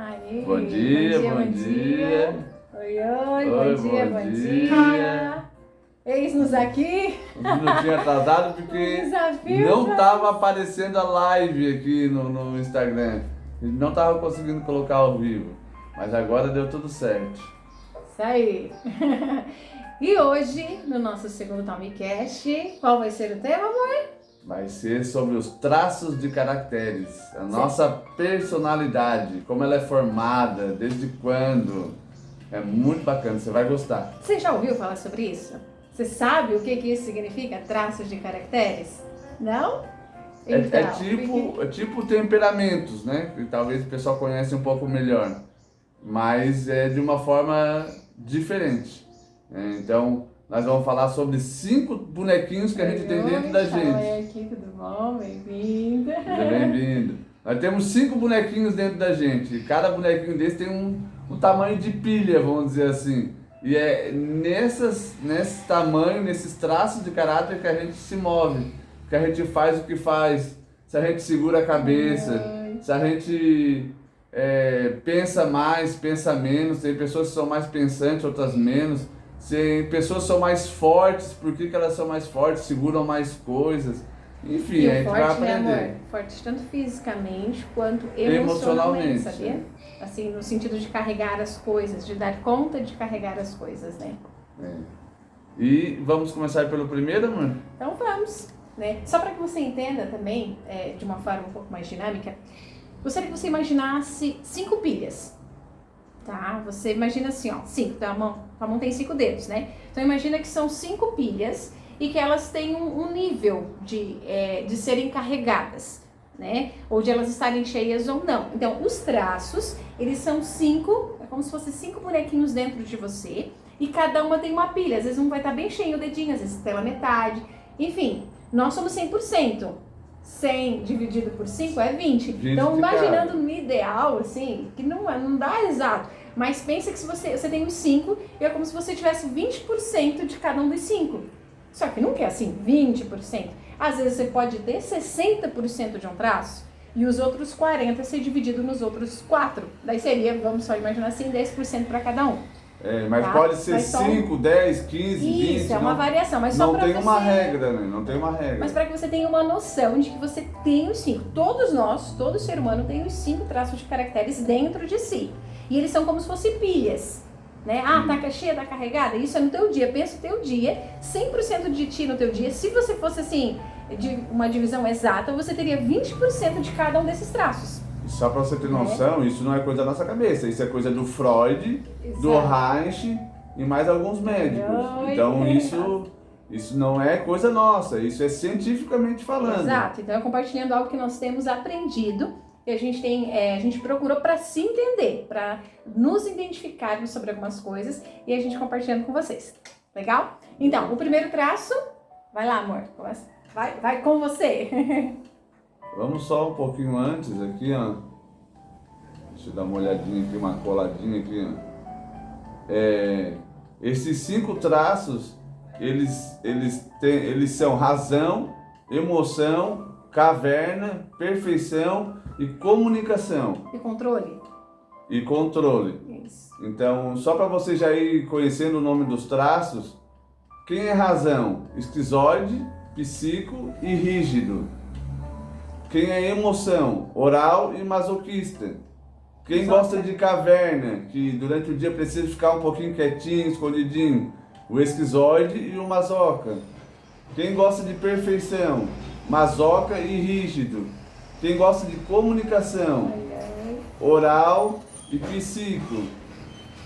Aí, Bom dia, bom dia. Oi, bom dia. Eis-nos aqui. Uns minutinhos atrasado porque não estava aparecendo a live aqui no Instagram. Não estava conseguindo colocar ao vivo. Mas agora deu tudo certo. Isso aí. E hoje, no nosso segundo Tomcast, qual vai ser o tema, amor? Vai ser sobre os traços de caracteres, a nossa personalidade, como ela é formada, desde quando. É muito bacana, você vai gostar. Você já ouviu falar sobre isso? Você sabe o que isso significa, traços de caracteres? Não? Então, é tipo temperamentos, né? Que talvez o pessoal conhece um pouco melhor, mas é de uma forma diferente. Então, nós vamos falar sobre 5 bonequinhos que a gente tem dentro da gente. Oi, aqui, tudo bom? Bem-vinda. Seja bem-vindo. Nós temos 5 bonequinhos dentro da gente. E cada bonequinho desse tem um tamanho de pilha, vamos dizer assim. E é nesse tamanho, nesses traços de caráter que a gente se move, que a gente faz o que faz, se a gente segura a cabeça, se a gente pensa mais, pensa menos. Tem pessoas que são mais pensantes, outras menos. Se pessoas são mais fortes, por que elas são mais fortes? Seguram mais coisas. Enfim, e a gente forte, vai aprender. Né, amor? Forte tanto fisicamente quanto emocionalmente, sabia? Assim, no sentido de carregar as coisas, de dar conta de carregar as coisas, né? E vamos começar pelo primeiro, amor? Então vamos, né? Só para que você entenda também, de uma forma um pouco mais dinâmica, gostaria que você imaginasse 5 pilhas. Tá? Você imagina assim, ó, 5, então a mão tem 5 dedos, né? Então imagina que são 5 pilhas e que elas têm um nível de serem carregadas, né? Ou de elas estarem cheias ou não. Então os traços, eles são 5, é como se fossem 5 bonequinhos dentro de você e cada uma tem uma pilha. Às vezes um vai estar bem cheio o dedinho, às vezes pela metade. Enfim, nós somos 100%. 100 dividido por 5 é 20. Então, imaginando no ideal, assim, que não dá exato, mas pensa que se você tem os 5, é como se você tivesse 20% de cada um dos 5. Só que nunca é assim, 20%. Às vezes você pode ter 60% de um traço e os outros 40% ser dividido nos outros 4. Daí seria, vamos só imaginar assim, 10% para cada um. Mas tá? Pode ser 5, 10, 15, 20. Isso, é uma variação, mas só para você... Não tem uma regra, né? Não tem uma regra. Mas para que você tenha uma noção de que você tem os 5. Todos nós, todo ser humano tem os 5 traços de caracteres dentro de si. E eles são como se fossem pilhas, né? Tá cheia, tá carregada? Isso é no teu dia. Pensa no teu dia, 100% de ti no teu dia. Se você fosse assim, de uma divisão exata, você teria 20% de cada um desses traços. Só para você ter noção, isso não é coisa da nossa cabeça, isso é coisa do Freud, exato, do Reich e mais alguns médicos. Então isso não é coisa nossa, isso é cientificamente falando. Exato, então é compartilhando algo que nós temos aprendido e a gente procurou para se entender, para nos identificarmos sobre algumas coisas e a gente compartilhando com vocês. Legal? Então, o primeiro traço, vai lá, amor, vai com você. Vamos só um pouquinho antes aqui, ó. Deixa eu dar uma olhadinha aqui, uma coladinha aqui, ó. Esses 5 traços, eles são razão, emoção, caverna, perfeição e comunicação. E controle. Isso. Então, só para você já ir conhecendo o nome dos traços, quem é razão? Esquizoide, psico e rígido. Quem é emoção? Oral e masoquista. Quem gosta de caverna, que durante o dia precisa ficar um pouquinho quietinho, escondidinho? O esquizoide e o masoca. Quem gosta de perfeição? Masoca e rígido. Quem gosta de comunicação? Oral e psico.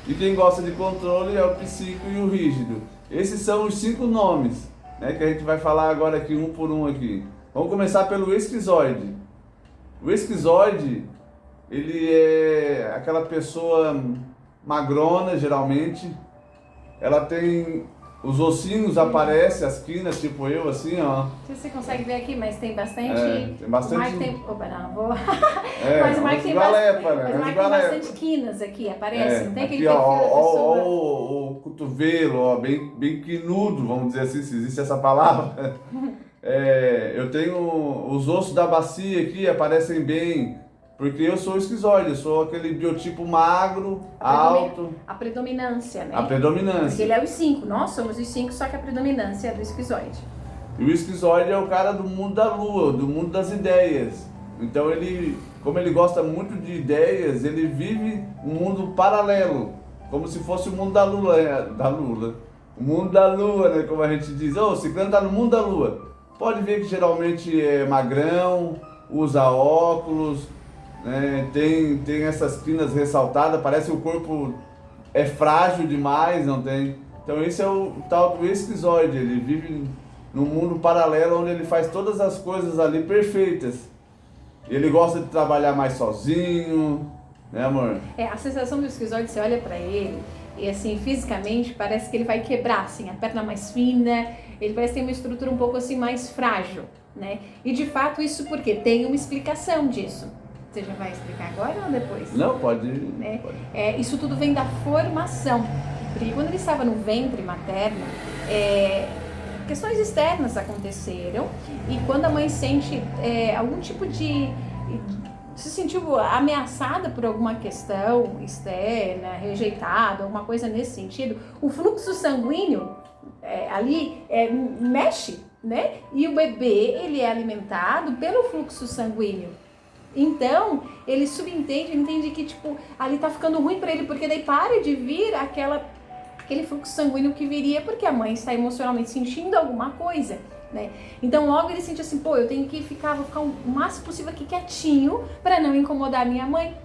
E quem gosta de controle é o psico e o rígido. Esses são os 5 nomes, né, que a gente vai falar agora aqui, um por um aqui. Vamos começar pelo esquizoide. O esquizoide, ele é aquela pessoa magrona, geralmente. Ela tem... Os ossinhos aparecem, as quinas, tipo eu, assim, ó. Não sei se você consegue ver aqui, mas tem bastante... tem bastante... O Mike tem... Opa, não, vou... mas o Mike tem bastante quinas aqui, aparece. Não tem aquele perfil da pessoa. Ó, o cotovelo, ó, bem quinudo, vamos dizer assim, se existe essa palavra. Eu tenho os ossos da bacia aqui, aparecem bem. Porque eu sou esquizoide, eu sou aquele biotipo magro, alto. A predominância, né? A predominância. Porque ele é os 5, nós somos os 5, só que a predominância é do esquizoide. E o esquizoide é o cara do mundo da lua, do mundo das ideias. Então ele, como ele gosta muito de ideias, ele vive um mundo paralelo, como se fosse o mundo da Lula, o mundo da lua, né, como a gente diz. Ô, Ciclano tá no mundo da lua. Pode ver que geralmente é magrão, usa óculos, né, tem essas crinas ressaltadas, parece que o corpo é frágil demais, não tem? Então esse é o tal do esquizoide, ele vive num mundo paralelo onde ele faz todas as coisas ali perfeitas. Ele gosta de trabalhar mais sozinho, né, amor? A sensação do esquizoide, você olha pra ele e assim, fisicamente, parece que ele vai quebrar, assim, a perna mais fina, ele parece ter uma estrutura um pouco assim mais frágil, né? E de fato isso porque tem uma explicação disso. Você já vai explicar agora ou depois? Não, pode. Né? Pode. Isso tudo vem da formação, porque quando ele estava no ventre materno, questões externas aconteceram e quando a mãe sente algum tipo se sentiu ameaçada por alguma questão externa, rejeitada, alguma coisa nesse sentido, o fluxo sanguíneo ali mexe, né? E o bebê, ele é alimentado pelo fluxo sanguíneo. Então, ele entende que, tipo, ali tá ficando ruim pra ele, porque daí para de vir aquele fluxo sanguíneo que viria, porque a mãe está emocionalmente sentindo alguma coisa, né? Então, logo ele sente assim, pô, eu tenho que vou ficar o máximo possível aqui quietinho para não incomodar a minha mãe.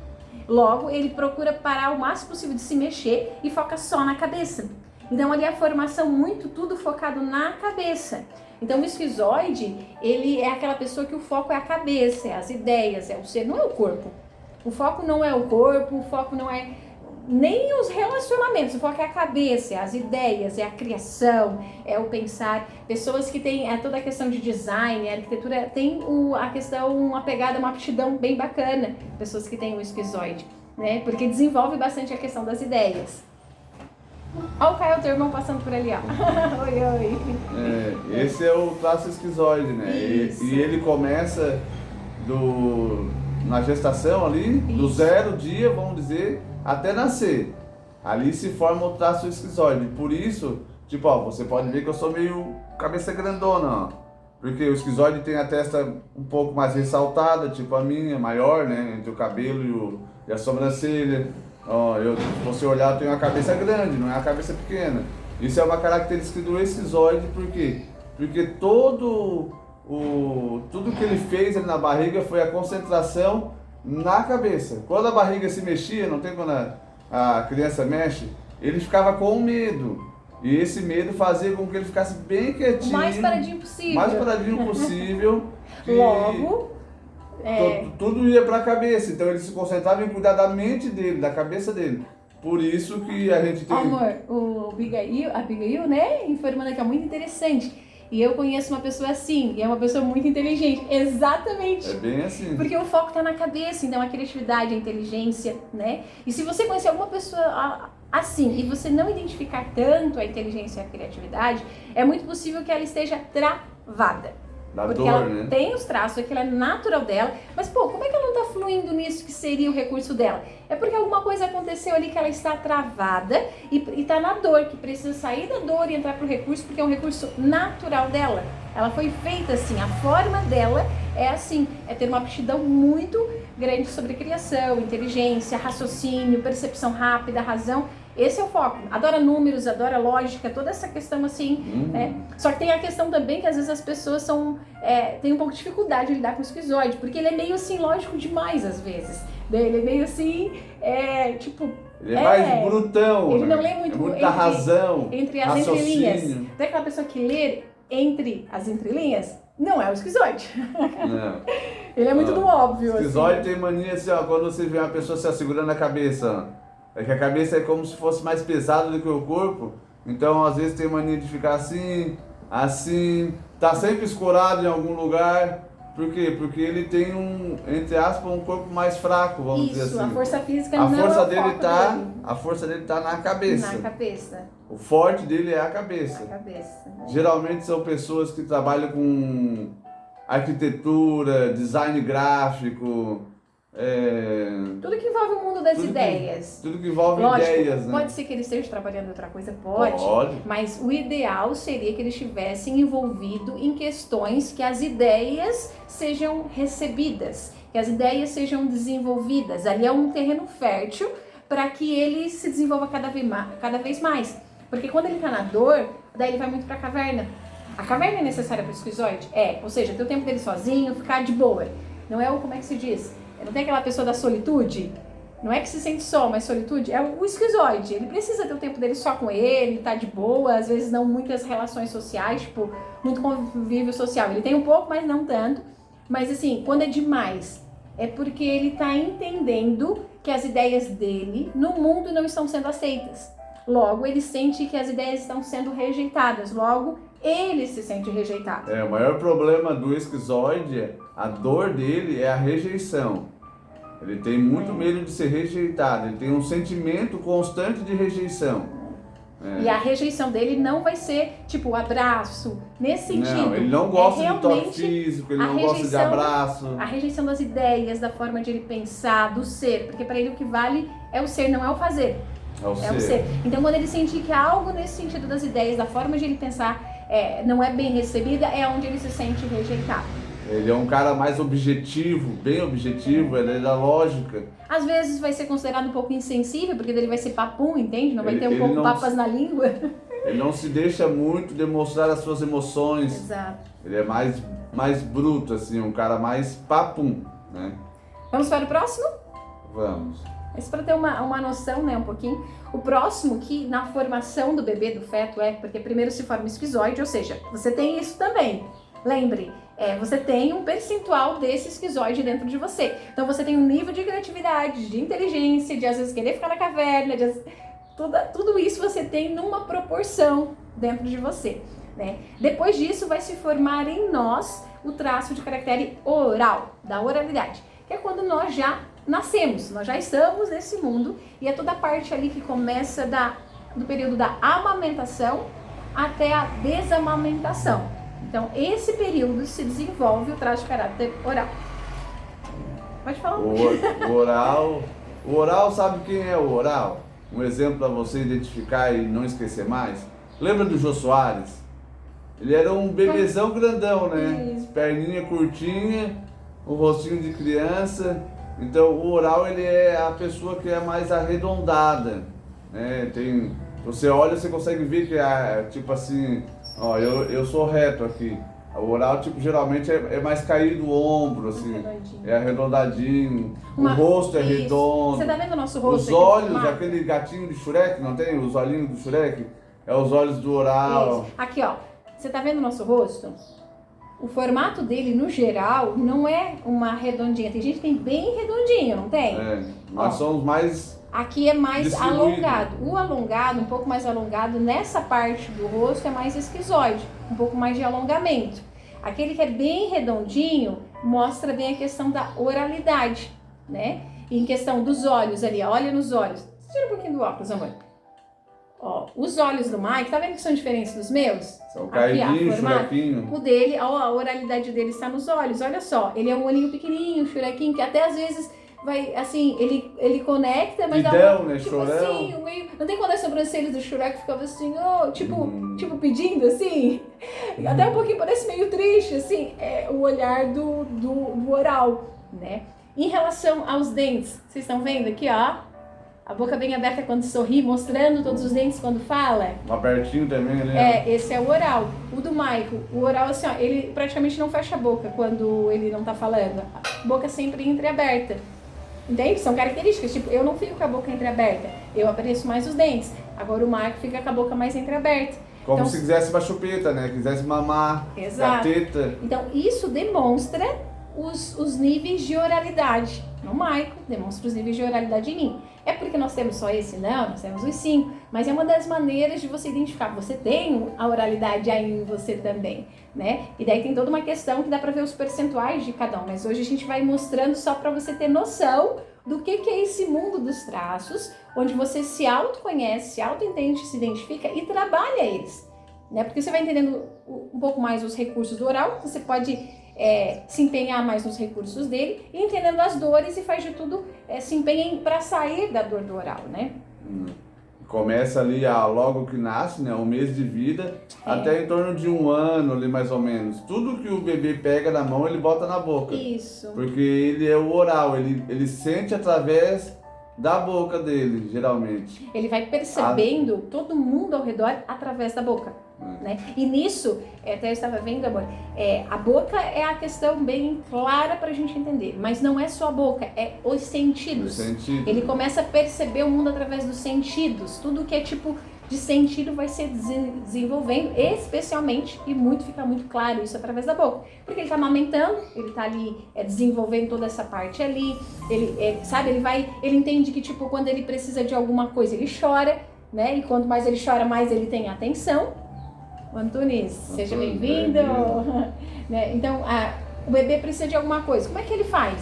Logo, ele procura parar o máximo possível de se mexer e foca só na cabeça. Então, ali a formação tudo focado na cabeça. Então, o esquizoide, ele é aquela pessoa que o foco é a cabeça, é as ideias, é o ser, não é o corpo. O foco não é o corpo, o foco não é nem os relacionamentos, o foco é a cabeça, é as ideias, é a criação, é o pensar. Pessoas que têm toda a questão de design, a arquitetura, tem a questão, uma pegada, uma aptidão bem bacana, pessoas que têm o esquizoide, né? Porque desenvolve bastante a questão das ideias. Olha o Caio, teu irmão, passando por ali, ó. Oi, oi. Esse é o traço esquizoide, né? E ele começa na gestação ali, do 0 dia, vamos dizer, até nascer. Ali se forma o traço esquizoide. Por isso, tipo, ó, você pode ver que eu sou meio cabeça grandona, ó. Porque o esquizoide tem a testa um pouco mais ressaltada, tipo a minha, maior, né? Entre o cabelo e a sobrancelha. Ó, se você olhar, eu tenho uma cabeça grande, não é uma cabeça pequena. Isso é uma característica do esquizoide, por quê? Porque tudo que ele fez ali na barriga foi a concentração na cabeça. Quando a barriga se mexia, não tem quando a criança mexe, ele ficava com medo. E esse medo fazia com que ele ficasse bem quietinho. O mais paradinho possível. Mais paradinho possível. Logo... Tudo ia para a cabeça, então ele se concentrava em cuidar da mente dele, da cabeça dele. Por isso que a gente tem... Amor, a Abigail, né, informando aqui, é muito interessante. E eu conheço uma pessoa assim, e é uma pessoa muito inteligente. Exatamente. É bem assim. Porque o foco tá na cabeça, então a criatividade, a inteligência, né? E se você conhecer alguma pessoa assim, e você não identificar tanto a inteligência e a criatividade, é muito possível que ela esteja travada. Porque ela tem os traços, aquilo é natural dela, mas pô, como é que ela não tá fluindo nisso que seria o recurso dela? É porque alguma coisa aconteceu ali que ela está travada e tá na dor, que precisa sair da dor e entrar pro recurso, porque é um recurso natural dela. Ela foi feita assim, a forma dela é assim, é ter uma aptidão muito grande sobre criação, inteligência, raciocínio, percepção rápida, razão. Esse é o foco. Adora números, adora lógica, toda essa questão assim, né? Só que tem a questão também que às vezes as pessoas têm um pouco de dificuldade de lidar com o esquizoide, porque ele é meio assim, lógico demais às vezes. Ele é meio assim, tipo... Ele é mais brutão, ele não lê muito muita razão, entre as entrelinhas. Tem aquela pessoa que lê entre as entrelinhas, não é o esquizoide. Não. Ele é muito do óbvio. O esquizoide tem mania assim, ó, quando você vê uma pessoa se segurando a cabeça, ó. É que a cabeça é como se fosse mais pesada do que o corpo, então às vezes tem mania de ficar assim, tá sempre escorado em algum lugar. Por quê? Porque ele tem entre aspas, um corpo mais fraco, vamos dizer assim. Isso, a força física não é o foco dele. A força dele tá na cabeça. Na cabeça. O forte dele é a cabeça. A cabeça. Né? Geralmente são pessoas que trabalham com arquitetura, design gráfico, Tudo que envolve o mundo das ideias. Tudo que envolve Lógico, ideias, né? pode ser que ele esteja trabalhando em outra coisa, pode. Mas o ideal seria que eles estivessem envolvidos em questões que as ideias sejam recebidas, que as ideias sejam desenvolvidas. Ali é um terreno fértil para que ele se desenvolva cada vez mais. Porque quando ele está na dor, daí ele vai muito para a caverna. A caverna é necessária para o esquizoide? Ou seja, ter o tempo dele sozinho, ficar de boa. Não é como é que se diz? Não tem aquela pessoa da solitude? Não é que se sente só, mas solitude é o esquizoide. Ele precisa ter o tempo dele só com ele, tá de boa, às vezes não muitas relações sociais, tipo, muito convívio social. Ele tem um pouco, mas não tanto. Mas assim, quando é demais, é porque ele tá entendendo que as ideias dele no mundo não estão sendo aceitas. Logo, ele sente que as ideias estão sendo rejeitadas. Logo, ele se sente rejeitado. O maior problema do esquizoide, a dor dele é a rejeição. Ele tem muito medo de ser rejeitado, ele tem um sentimento constante de rejeição. E a rejeição dele não vai ser tipo abraço, nesse sentido. Não, ele não gosta de toque físico, ele não gosta de abraço. A rejeição das ideias, da forma de ele pensar, do ser, porque para ele o que vale é o ser, não é o fazer. É o ser. Então quando ele sentir que algo nesse sentido das ideias, da forma de ele pensar, não é bem recebida, é onde ele se sente rejeitado. Ele é um cara mais objetivo, bem objetivo, ele é da lógica. Às vezes vai ser considerado um pouco insensível, porque ele vai ser papum, entende? Não vai ter um pouco papas na língua. Ele não se deixa muito demonstrar as suas emoções. Exato. Ele é mais bruto, assim, um cara mais papum, né? Vamos para o próximo? Vamos. Isso para ter uma noção, né, um pouquinho. O próximo, que na formação do bebê, do feto, porque primeiro se forma o esquizoide, ou seja, você tem isso também. Lembre, você tem um percentual desse esquizoide dentro de você. Então você tem um nível de criatividade, de inteligência, de às vezes querer ficar na caverna, tudo isso você tem numa proporção dentro de você, né? Depois disso vai se formar em nós o traço de caractere oral, da oralidade, que é quando nós já nascemos, nós já estamos nesse mundo, e é toda a parte ali que começa do período da amamentação até a desamamentação. Então, esse período se desenvolve o traço de caráter oral. Pode falar um pouquinho. O oral, sabe quem é o oral? Um exemplo para você identificar e não esquecer mais. Lembra do Jô Soares? Ele era um bebezão grandão, né? Isso. Perninha curtinha, o rostinho de criança. Então, o oral, ele é a pessoa que é mais arredondada, né? Você olha, você consegue ver que tipo assim, ó, eu sou reto aqui. O oral, tipo, geralmente é mais caído o ombro, assim, é arredondadinho. O rosto é redondo. Você tá vendo o nosso rosto? Os olhos, aquele gatinho de Shrek, não tem? Os olhinhos do Shrek? É os olhos do oral. Isso. Aqui, ó, você tá vendo o nosso rosto? O formato dele, no geral, não é uma redondinha. Tem gente que tem bem redondinho, não tem? Nós somos mais... Aqui é mais alongado. O alongado, um pouco mais alongado, nessa parte do rosto é mais esquizoide, um pouco mais de alongamento. Aquele que é bem redondinho mostra bem a questão da oralidade, né? E em questão dos olhos ali, olha nos olhos. Tira um pouquinho do óculos, amor. Ó, os olhos do Mike, tá vendo que são diferentes dos meus? São caidinhos, churequinho. O dele, ó, a oralidade dele está nos olhos, olha só. Ele é um olhinho pequenininho, churequinho, que até às vezes vai, assim, ele conecta, mas Pidão, né? Tipo Chorão. assim, meio... Não tem quando as sobrancelhas do Shrek ficavam assim, oh, tipo pedindo, assim? Até um pouquinho, parece meio triste, assim, o olhar do oral, né? Em relação aos dentes, vocês estão vendo aqui, ó? A boca bem aberta quando sorri, mostrando todos os dentes quando fala. Abertinho também, né? Esse é o oral. O do Michael, o oral, assim, ó, ele praticamente não fecha a boca quando ele não tá falando. A boca sempre entreaberta. Entende? São características. Tipo, eu não fico com a boca entreaberta. Eu apareço mais os dentes. Agora o Michael fica com a boca mais entreaberta. Como então, se quisesse uma chupeta, né? Quisesse mamar. Exato. Da teta. Então, isso demonstra os níveis de oralidade. No Michael, demonstra os níveis de oralidade em mim. É porque nós temos só esse? Não, nós temos os 5. Mas é uma das maneiras de você identificar. Você tem a oralidade aí em você também, né? E daí tem toda uma questão que dá pra ver os percentuais de cada um. Mas hoje a gente vai mostrando só pra você ter noção do que é esse mundo dos traços, onde você se autoconhece, se autoentende, se identifica e trabalha eles, né? Porque você vai entendendo um pouco mais os recursos do oral, você pode se empenhar mais nos recursos dele, e entendendo as dores e faz de tudo, se empenha para sair da dor do oral, né? Começa ali logo que nasce, né, um mês de vida, até em torno de 1 ano ali mais ou menos. Tudo que o bebê pega na mão, ele bota na boca. Isso. Porque ele é o oral, ele sente através da boca dele, geralmente. Ele vai percebendo todo mundo ao redor através da boca. Né? E nisso, até eu estava vendo, amor, a boca é a questão bem clara para a gente entender, mas não é só a boca, é os sentidos. Ele começa a perceber o mundo através dos sentidos, tudo que é tipo de sentido vai se desenvolvendo, especialmente, e fica muito claro isso através da boca, porque ele está amamentando, ele está ali desenvolvendo toda essa parte ali, ele entende que tipo, quando ele precisa de alguma coisa, ele chora, né? E quanto mais ele chora, mais ele tem atenção. Antunes, seja bem-vindo. Né? Então, o bebê precisa de alguma coisa. Como é que ele faz?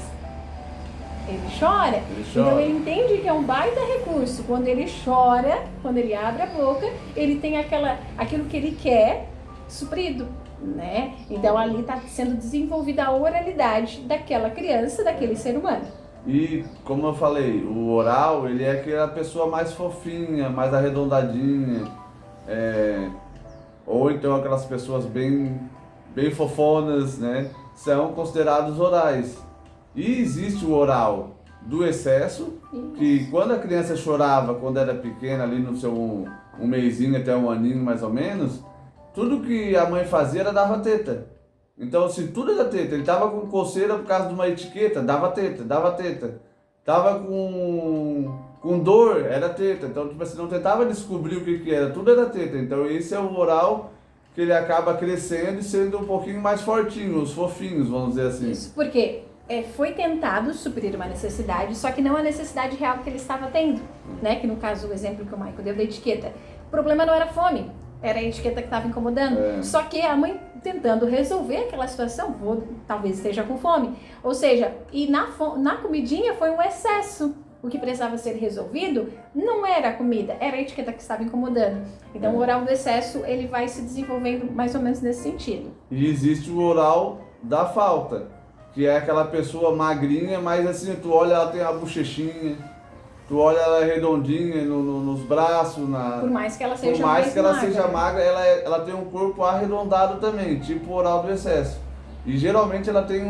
Ele chora. Então, ele entende que é um baita recurso. Quando ele chora, quando ele abre a boca, ele tem aquilo que ele quer suprido. Né? Então, ali está sendo desenvolvida a oralidade daquela criança, daquele ser humano. E, como eu falei, o oral, ele é aquela pessoa mais fofinha, mais arredondadinha. Ou então aquelas pessoas bem fofonas, né? São considerados orais. E existe o oral do excesso, que quando a criança chorava, quando era pequena, ali no seu um mesinho até 1 aninho mais ou menos, tudo que a mãe fazia era dava teta. Então, se tudo era teta, ele tava com coceira por causa de uma etiqueta, dava teta. Tava com dor, era teta. Então, tipo assim, não tentava descobrir o que era, tudo era teta. Então, esse é o oral que ele acaba crescendo e sendo um pouquinho mais fortinho, os fofinhos, vamos dizer assim. Isso, porque foi tentado suprir uma necessidade, só que não a necessidade real que ele estava tendo, né? Que no caso, o exemplo que o Michael deu da etiqueta. O problema não era fome, era a etiqueta que estava incomodando. Só que a mãe tentando resolver aquela situação, talvez esteja com fome. Ou seja, e na comidinha foi um excesso. O que precisava ser resolvido não era a comida, era a etiqueta que estava incomodando. Então o oral do excesso, ele vai se desenvolvendo mais ou menos nesse sentido. E existe o oral da falta, que é aquela pessoa magrinha, mas assim, tu olha, ela tem a bochechinha, tu olha ela redondinha nos braços, por mais que ela seja por mais que ela magra. seja magra, ela tem um corpo arredondado também, tipo o oral do excesso. E geralmente ela tem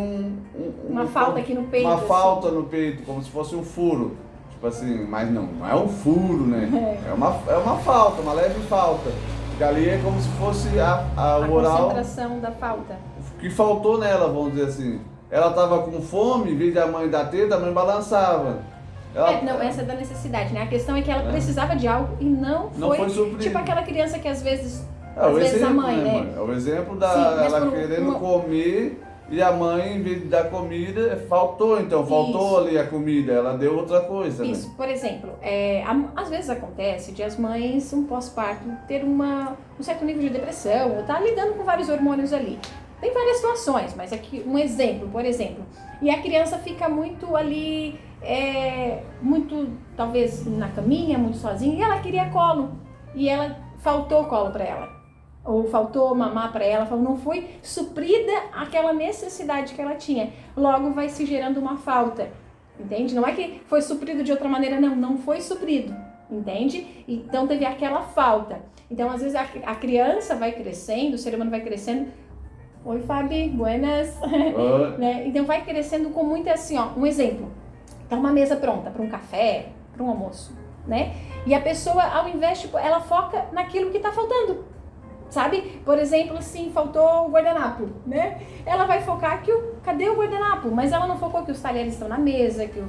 uma falta aqui no peito. Uma falta no peito, como se fosse um furo. Tipo assim, mas não é um furo, né? É uma falta, uma leve falta. Porque ali é como se fosse o oral. A concentração da falta. Que faltou nela, vamos dizer assim. Ela tava com fome, em vez da mãe dar teta, a mãe balançava. Essa é da necessidade, né? A questão é que ela precisava de algo e não foi suprido. Tipo aquela criança que às vezes a mãe, né? É o exemplo ela querendo comer e a mãe, em vez de dar comida, faltou ali a comida, ela deu outra coisa. Isso, né? Por exemplo, às vezes acontece de as mães, um pós-parto, ter um certo nível de depressão, ou tá lidando com vários hormônios ali. Tem várias situações, mas aqui um exemplo, por exemplo. E a criança fica muito ali, muito, talvez, na caminha, muito sozinha, e ela queria colo. E faltou colo para ela. Ou faltou mamar para ela, não foi suprida aquela necessidade que ela tinha. Logo vai se gerando uma falta, entende? Não é que foi suprido de outra maneira, não foi suprido, entende? Então teve aquela falta. Então às vezes a criança vai crescendo, o ser humano vai crescendo. Oi, Fabi, buenas. Né? Então vai crescendo com muito assim, um exemplo. Tá uma mesa pronta para um café, para um almoço, né? E a pessoa, ao invés, ela foca naquilo que tá faltando. Sabe? Por exemplo, assim, faltou o guardanapo, né? Ela vai focar cadê o guardanapo? Mas ela não focou que os talheres estão na mesa, que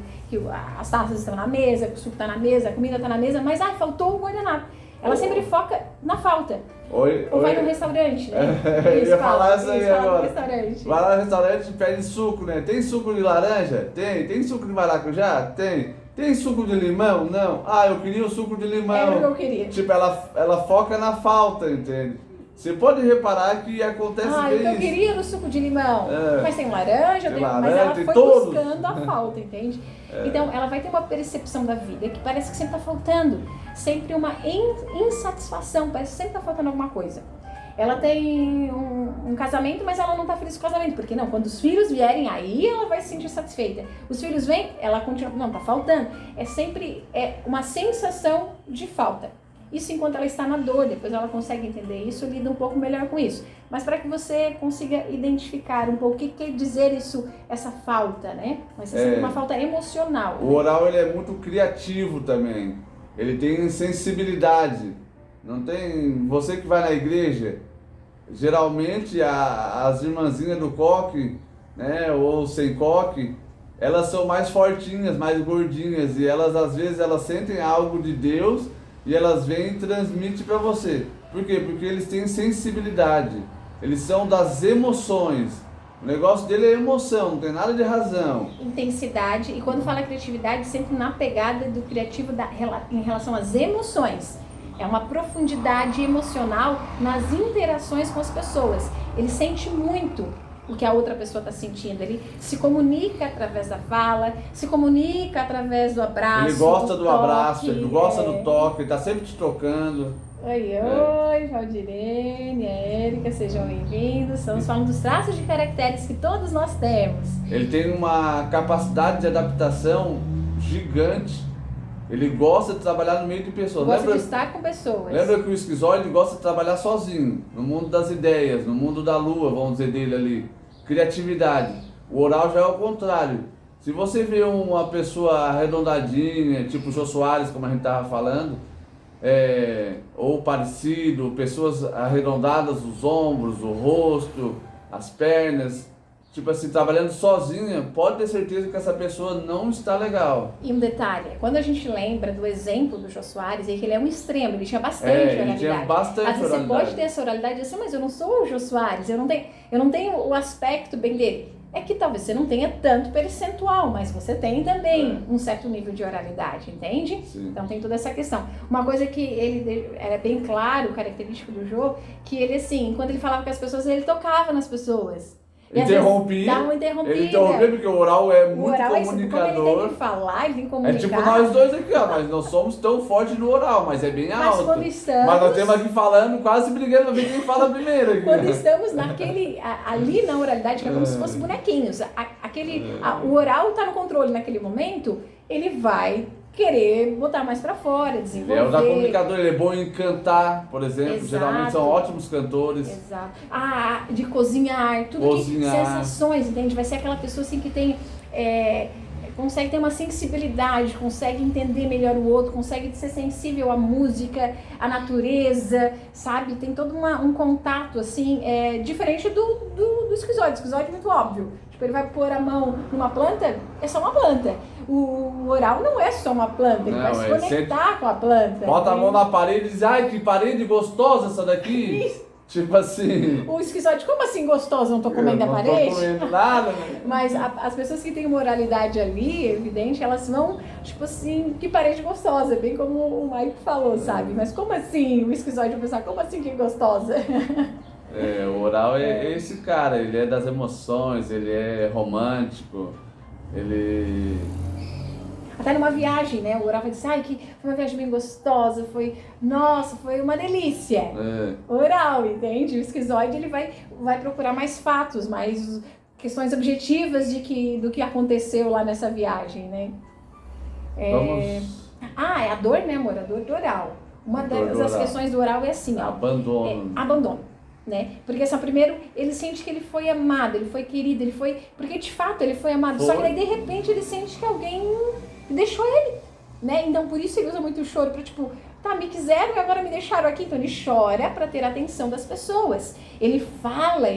as taças estão na mesa, que o suco está na mesa, a comida está na mesa, mas faltou o guardanapo. Ela sempre foca na falta. Ou vai no restaurante, né? Eu ia falar isso aí agora. Restaurante. Vai lá no restaurante e pede suco, né? Tem suco de laranja? Tem. Tem suco de maracujá? Tem suco de limão? Não. Eu queria o suco de limão. Era o que eu queria. Tipo, ela foca na falta, entende? Você pode reparar que acontece bem isso. Eu queria no suco de limão. Mas tem laranja, mas ela foi buscando a falta, entende? Então, ela vai ter uma percepção da vida que parece que sempre está faltando. Sempre uma insatisfação, parece que sempre está faltando alguma coisa. ela tem um casamento, mas ela não tá feliz com o casamento. Porque não, quando os filhos vierem, aí ela vai se sentir satisfeita. Os filhos vêm, ela continua, não, tá faltando. É sempre uma sensação de falta. Isso enquanto ela está na dor, depois ela consegue entender isso, lida um pouco melhor com isso. Mas para que você consiga identificar um pouco o que quer dizer isso, essa falta, né? Mas é sempre uma falta emocional. O oral, ele é muito criativo também. Ele tem sensibilidade. Não tem... Você que vai na igreja, geralmente as irmãzinhas do coque, né, ou sem coque, elas são mais fortinhas, mais gordinhas, e elas às vezes elas sentem algo de Deus e elas vêm e transmitem para você. Por quê? Porque eles têm sensibilidade, eles são das emoções. O negócio dele é emoção, não tem nada de razão. Intensidade, e quando fala criatividade, sempre na pegada do criativo em relação às emoções. É uma profundidade emocional nas interações com as pessoas. Ele sente muito o que a outra pessoa está sentindo. Ele se comunica através da fala, se comunica através do abraço. Ele gosta do toque, abraço, ele gosta do toque, ele está sempre te tocando. Oi, Valdirene, Érica, sejam bem-vindos. Estamos falando dos traços de caracteres que todos nós temos. Ele tem uma capacidade de adaptação gigante. Ele gosta de trabalhar no meio de pessoas. Gosta de estar com pessoas. Lembra que o esquizoide gosta de trabalhar sozinho, no mundo das ideias, no mundo da lua, vamos dizer dele ali. Criatividade. O oral já é o contrário. Se você vê uma pessoa arredondadinha, tipo o Jô Soares, como a gente estava falando, ou parecido, pessoas arredondadas, os ombros, o rosto, as pernas, tipo assim, trabalhando sozinha, pode ter certeza que essa pessoa não está legal. E um detalhe, quando a gente lembra do exemplo do Jô Soares, é que ele é um extremo, ele tinha bastante oralidade. Ele tinha bastante Às vezes oralidade. você pode ter essa oralidade assim, mas eu não sou o Jô Soares, eu não tenho o aspecto bem dele. É que talvez você não tenha tanto percentual, mas você tem também um certo nível de oralidade, entende? Sim. Então tem toda essa questão. Uma coisa que ele era bem claro, característico do Jô, que ele assim, quando ele falava com as pessoas, ele tocava nas pessoas. Interrompia. Dá uma interrompida. Ele interrompia porque o oral é muito oral comunicador. Como ele tem que falar, ele tem que comunicar. É tipo nós dois aqui, ó, mas não somos tão fortes no oral, mas é bem alto. Quando estamos... Mas nós temos aqui falando, quase brigando pra ver quem fala primeiro aqui. Quando estamos ali na oralidade, que é como se fossem bonequinhos. O oral tá no controle naquele momento, ele vai querer botar mais pra fora, desenvolver. Ele é o da comunicador, ele é bom em cantar, por exemplo. Exato. Geralmente são ótimos cantores. Exato. De cozinhar, tudo Cozinhar. que sensações, entende? Vai ser aquela pessoa assim que tem... consegue ter uma sensibilidade, consegue entender melhor o outro, consegue ser sensível à música, à natureza, sabe? Tem todo um contato, assim, diferente do esquizoide. O esquizoide é muito óbvio. Tipo, ele vai pôr a mão numa planta, é só uma planta. O oral não é só uma planta, ele vai se conectar com a planta. Bota a mão na parede e diz, ai, que parede gostosa essa daqui. Tipo assim... O esquizoide, como assim gostoso? Não tô comendo a parede? Não tô comendo nada, né? Mas as pessoas que têm moralidade ali, evidente, elas vão, tipo assim, que parede gostosa, bem como o Mike falou, sabe? Mas como assim o esquizoide vai pensar, como assim que gostosa? O oral é esse cara, ele é das emoções, ele é romântico, ele... Até numa viagem, né? O oral vai dizer, que foi uma viagem bem gostosa, foi uma delícia. Oral, entende? O esquizoide, ele vai procurar mais fatos, mais questões objetivas do que aconteceu lá nessa viagem, né? Vamos... é a dor, né, amor? A dor do oral. Uma das questões do oral é assim, ó. Abandono. Né? Porque assim, primeiro ele sente que ele foi amado, ele foi querido, porque de fato ele foi amado, só que daí de repente ele sente que alguém deixou ele, né? Então por isso ele usa muito o choro para tipo, me quiseram e agora me deixaram aqui, então ele chora para ter a atenção das pessoas, ele fala,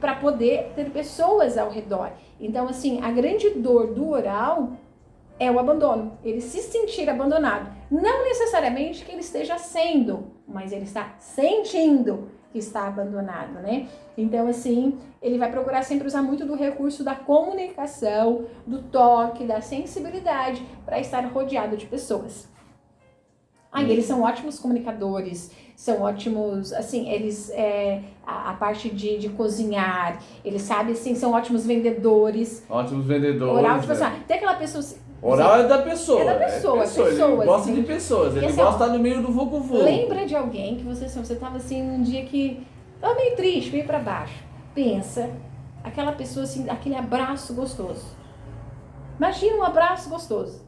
para poder ter pessoas ao redor. Então assim, a grande dor do oral é o abandono, ele se sentir abandonado, não necessariamente que ele esteja sendo, mas ele está sentindo que está abandonado, né? Então, assim, ele vai procurar sempre usar muito do recurso da comunicação, do toque, da sensibilidade, para estar rodeado de pessoas. Eles são ótimos comunicadores, são ótimos, assim, eles, a parte de cozinhar, eles sabem, assim, são ótimos vendedores. Ótimos vendedores. Oral, tipo assim, tem aquela pessoa... Oral é da pessoa. É da pessoa, pessoas. Ele gosta de pessoas, ele assim, gosta de estar no meio do vulgo-vulgo. Lembra de alguém que você estava assim, um dia que Tá meio triste, meio para baixo. Pensa, aquela pessoa assim, aquele abraço gostoso. Imagina um abraço gostoso.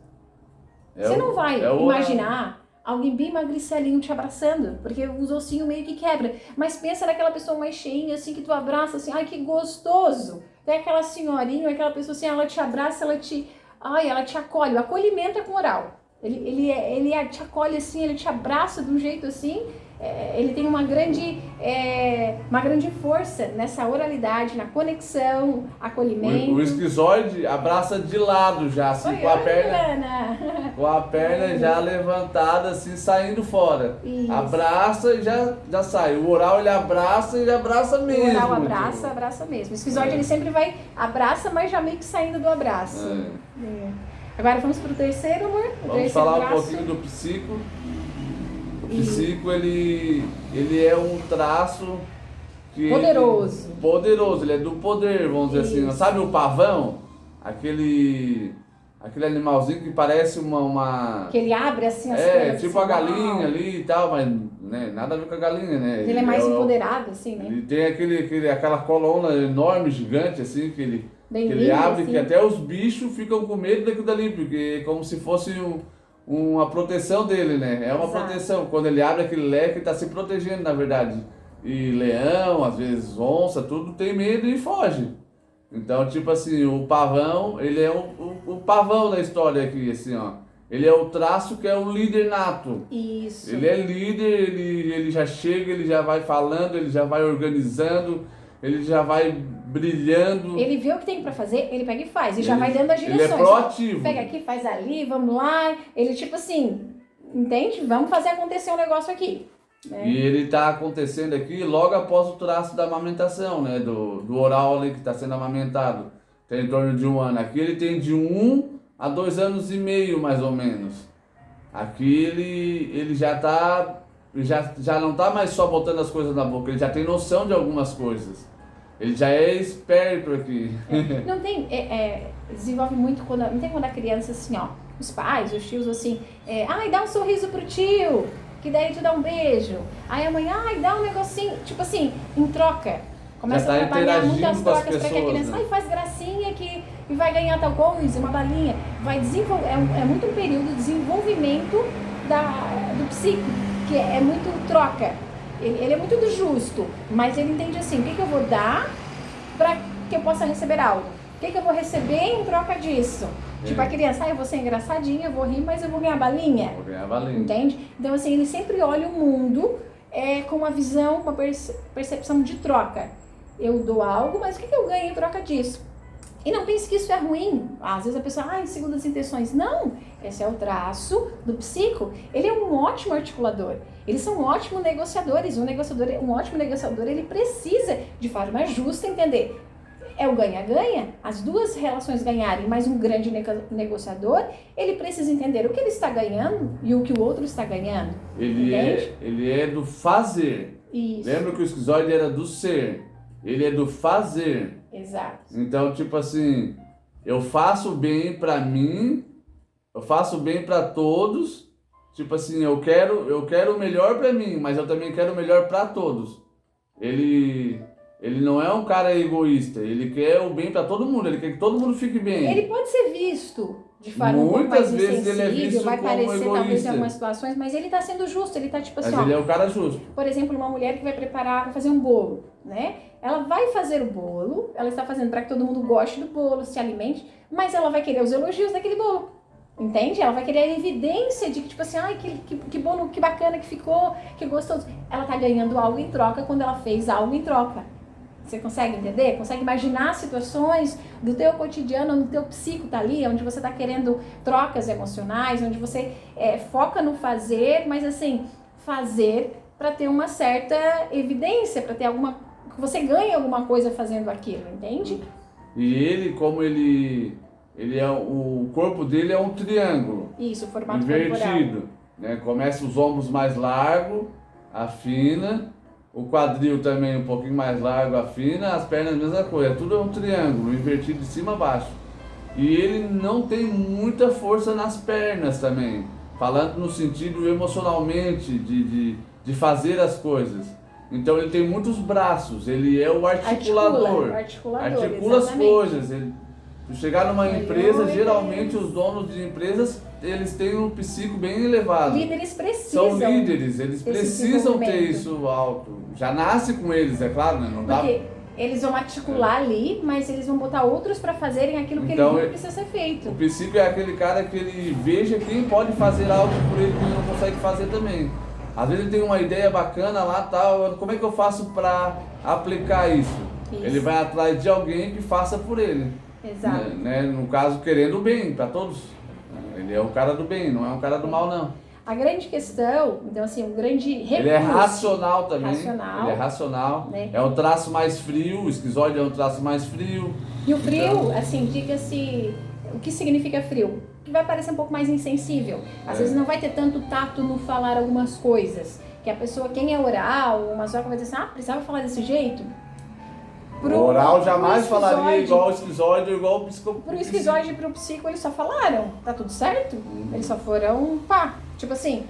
Você não vai imaginar alguém bem magricelinho te abraçando, porque os ossinhos meio que quebra. Mas pensa naquela pessoa mais cheinha, assim, que tu abraça, assim, ai, que gostoso. Tem aquela senhorinha, aquela pessoa assim, ela te abraça, ela te acolhe. O acolhimento é com oral. Ele te acolhe assim, ele te abraça de um jeito assim, ele tem uma grande força nessa oralidade, na conexão, acolhimento. O esquizoide abraça de lado já, assim, com a perna já levantada, assim, saindo fora. Isso. Abraça e já sai. O oral ele abraça e abraça mesmo. O oral abraça mesmo. O esquizoide ele sempre abraça, mas já meio que saindo do abraço. Agora vamos para o terceiro, amor. Vamos falar um pouquinho do psico. O psico, ele é um traço que poderoso, ele é do poder, vamos dizer assim. Sabe o pavão? Aquele animalzinho que parece uma... Que ele abre assim as coisas. Tipo a galinha ali e tal, mas né, nada a ver com a galinha, né? Ele é mais empoderado, assim, né? Ele tem aquela coluna enorme, gigante, assim, que ele abre, assim. Que até os bichos ficam com medo daquilo dali, porque é como se fosse uma proteção dele, né? É uma proteção. Quando ele abre aquele leque, ele está se protegendo, na verdade. E leão, às vezes onça, tudo tem medo e foge. Então, tipo assim, o pavão, ele é o pavão da história aqui, assim, ó. Ele é o traço que é o líder nato. Isso. Ele é líder, ele já chega, ele já vai falando, ele já vai organizando, ele já vai brilhando. Ele vê o que tem pra fazer, ele pega e faz. E já vai dando as direções. Ele é proativo. Pega aqui, faz ali, vamos lá. Ele tipo assim, entende? Vamos fazer acontecer um negócio aqui. Né? E ele tá acontecendo aqui logo após o traço da amamentação, né? Do oral ali que está sendo amamentado. Tem em torno de 1 ano. Aqui ele tem de 1 a 2 anos e meio, mais ou menos. Aqui ele já não tá mais só botando as coisas na boca, ele já tem noção de algumas coisas. Ele já é esperto aqui. Não tem, desenvolve muito não tem quando a criança assim, ó, os pais, os tios assim, dá um sorriso pro tio, que daí tu dá um beijo. Aí a mãe, dá um negocinho, tipo assim, em troca. Começa a trabalhar muitas trocas para que a criança, né? faz gracinha que vai ganhar tal coisa, uma balinha. Vai desenvolver, é muito um período de desenvolvimento do psico, que é muito troca. Ele é muito do justo, mas ele entende assim, o que eu vou dar para que eu possa receber algo? O que eu vou receber em troca disso? Tipo a criança, eu vou ser engraçadinha, eu vou rir, mas eu vou ganhar balinha. Vou ganhar balinha. Entende? Então assim, ele sempre olha o mundo com uma visão, uma percepção de troca. Eu dou algo, mas o que eu ganho em troca disso? E não pense que isso é ruim. Às vezes a pessoa, em segundas intenções. Não, esse é o traço do psico. Ele é um ótimo articulador. Eles são ótimos negociadores. Um ótimo negociador, ele precisa, de forma justa, entender. É o ganha-ganha, as duas relações ganharem, mas um grande negociador, ele precisa entender o que ele está ganhando e o que o outro está ganhando. Ele é do fazer. Isso. Lembra que o esquizoide era do ser. Ele é do fazer. Exato. Então, tipo assim, eu faço bem pra mim, eu faço bem pra todos. Tipo assim, eu quero o melhor pra mim, mas eu também quero o melhor pra todos. Ele não é um cara egoísta, ele quer o bem pra todo mundo, ele quer que todo mundo fique bem. Ele pode ser visto de forma um pouco mais insensível, ele é visto vai como parecer egoísta. Talvez em algumas situações, mas ele tá sendo justo, ele tá tipo assim, mas ele é o cara justo. Por exemplo, uma mulher que vai fazer um bolo, né? Ela vai fazer o bolo, ela está fazendo para que todo mundo goste do bolo, se alimente, mas ela vai querer os elogios daquele bolo. Entende? Ela vai querer a evidência de que, tipo assim, que bolo, que bacana que ficou, que gostoso. Ela tá ganhando algo em troca quando ela fez algo em troca. Você consegue entender? Consegue imaginar situações do teu cotidiano, no teu psico tá ali, onde você tá querendo trocas emocionais, onde você foca no fazer, mas assim, fazer para ter uma certa evidência, para ter você ganha alguma coisa fazendo aquilo, entende? E ele, como ele o corpo dele é um triângulo. Isso, o formato invertido, né? Começa os ombros mais largos, afina, o quadril também um pouquinho mais largo, afina, as pernas a mesma coisa, tudo é um triângulo, invertido de cima a baixo. E ele não tem muita força nas pernas também, falando no sentido emocionalmente de fazer as coisas. Então ele tem muitos braços, ele é o articulador. Articula as exatamente. coisas. Se chegar numa empresa, Oi, geralmente os donos de empresas, eles têm um psico bem elevado. Líderes precisam. São líderes, eles precisam ter isso alto. Já nasce com eles, é claro, né? Não dá. Porque eles vão articular ali, mas eles vão botar outros para fazerem aquilo que Então, ele viu que precisa ser feito. O psico é aquele cara que ele veja quem pode fazer algo por ele que ele não consegue fazer também. Às vezes ele tem uma ideia bacana lá, tal, como é que eu faço para aplicar isso? Ele vai atrás de alguém que faça por ele. Exato. Né? No caso, querendo o bem para todos. Ele é o cara do bem, não é um cara do mal, não. A grande questão, então assim, um grande recurso. Ele é racional também. Racional. Ele é racional. Né? É um traço mais frio, o esquizoide é um traço mais frio. E o frio, assim, diga-se, o que significa frio? Que vai parecer um pouco mais insensível. Às vezes não vai ter tanto tato no falar algumas coisas. Que a pessoa, quem é oral, uma zoca vai dizer assim, precisava falar desse jeito? O oral jamais falaria igual o esquizoide ou igual o psicólogo. Pro esquizoide e pro psico, eles só falaram, tá tudo certo? Eles só foram, tipo assim,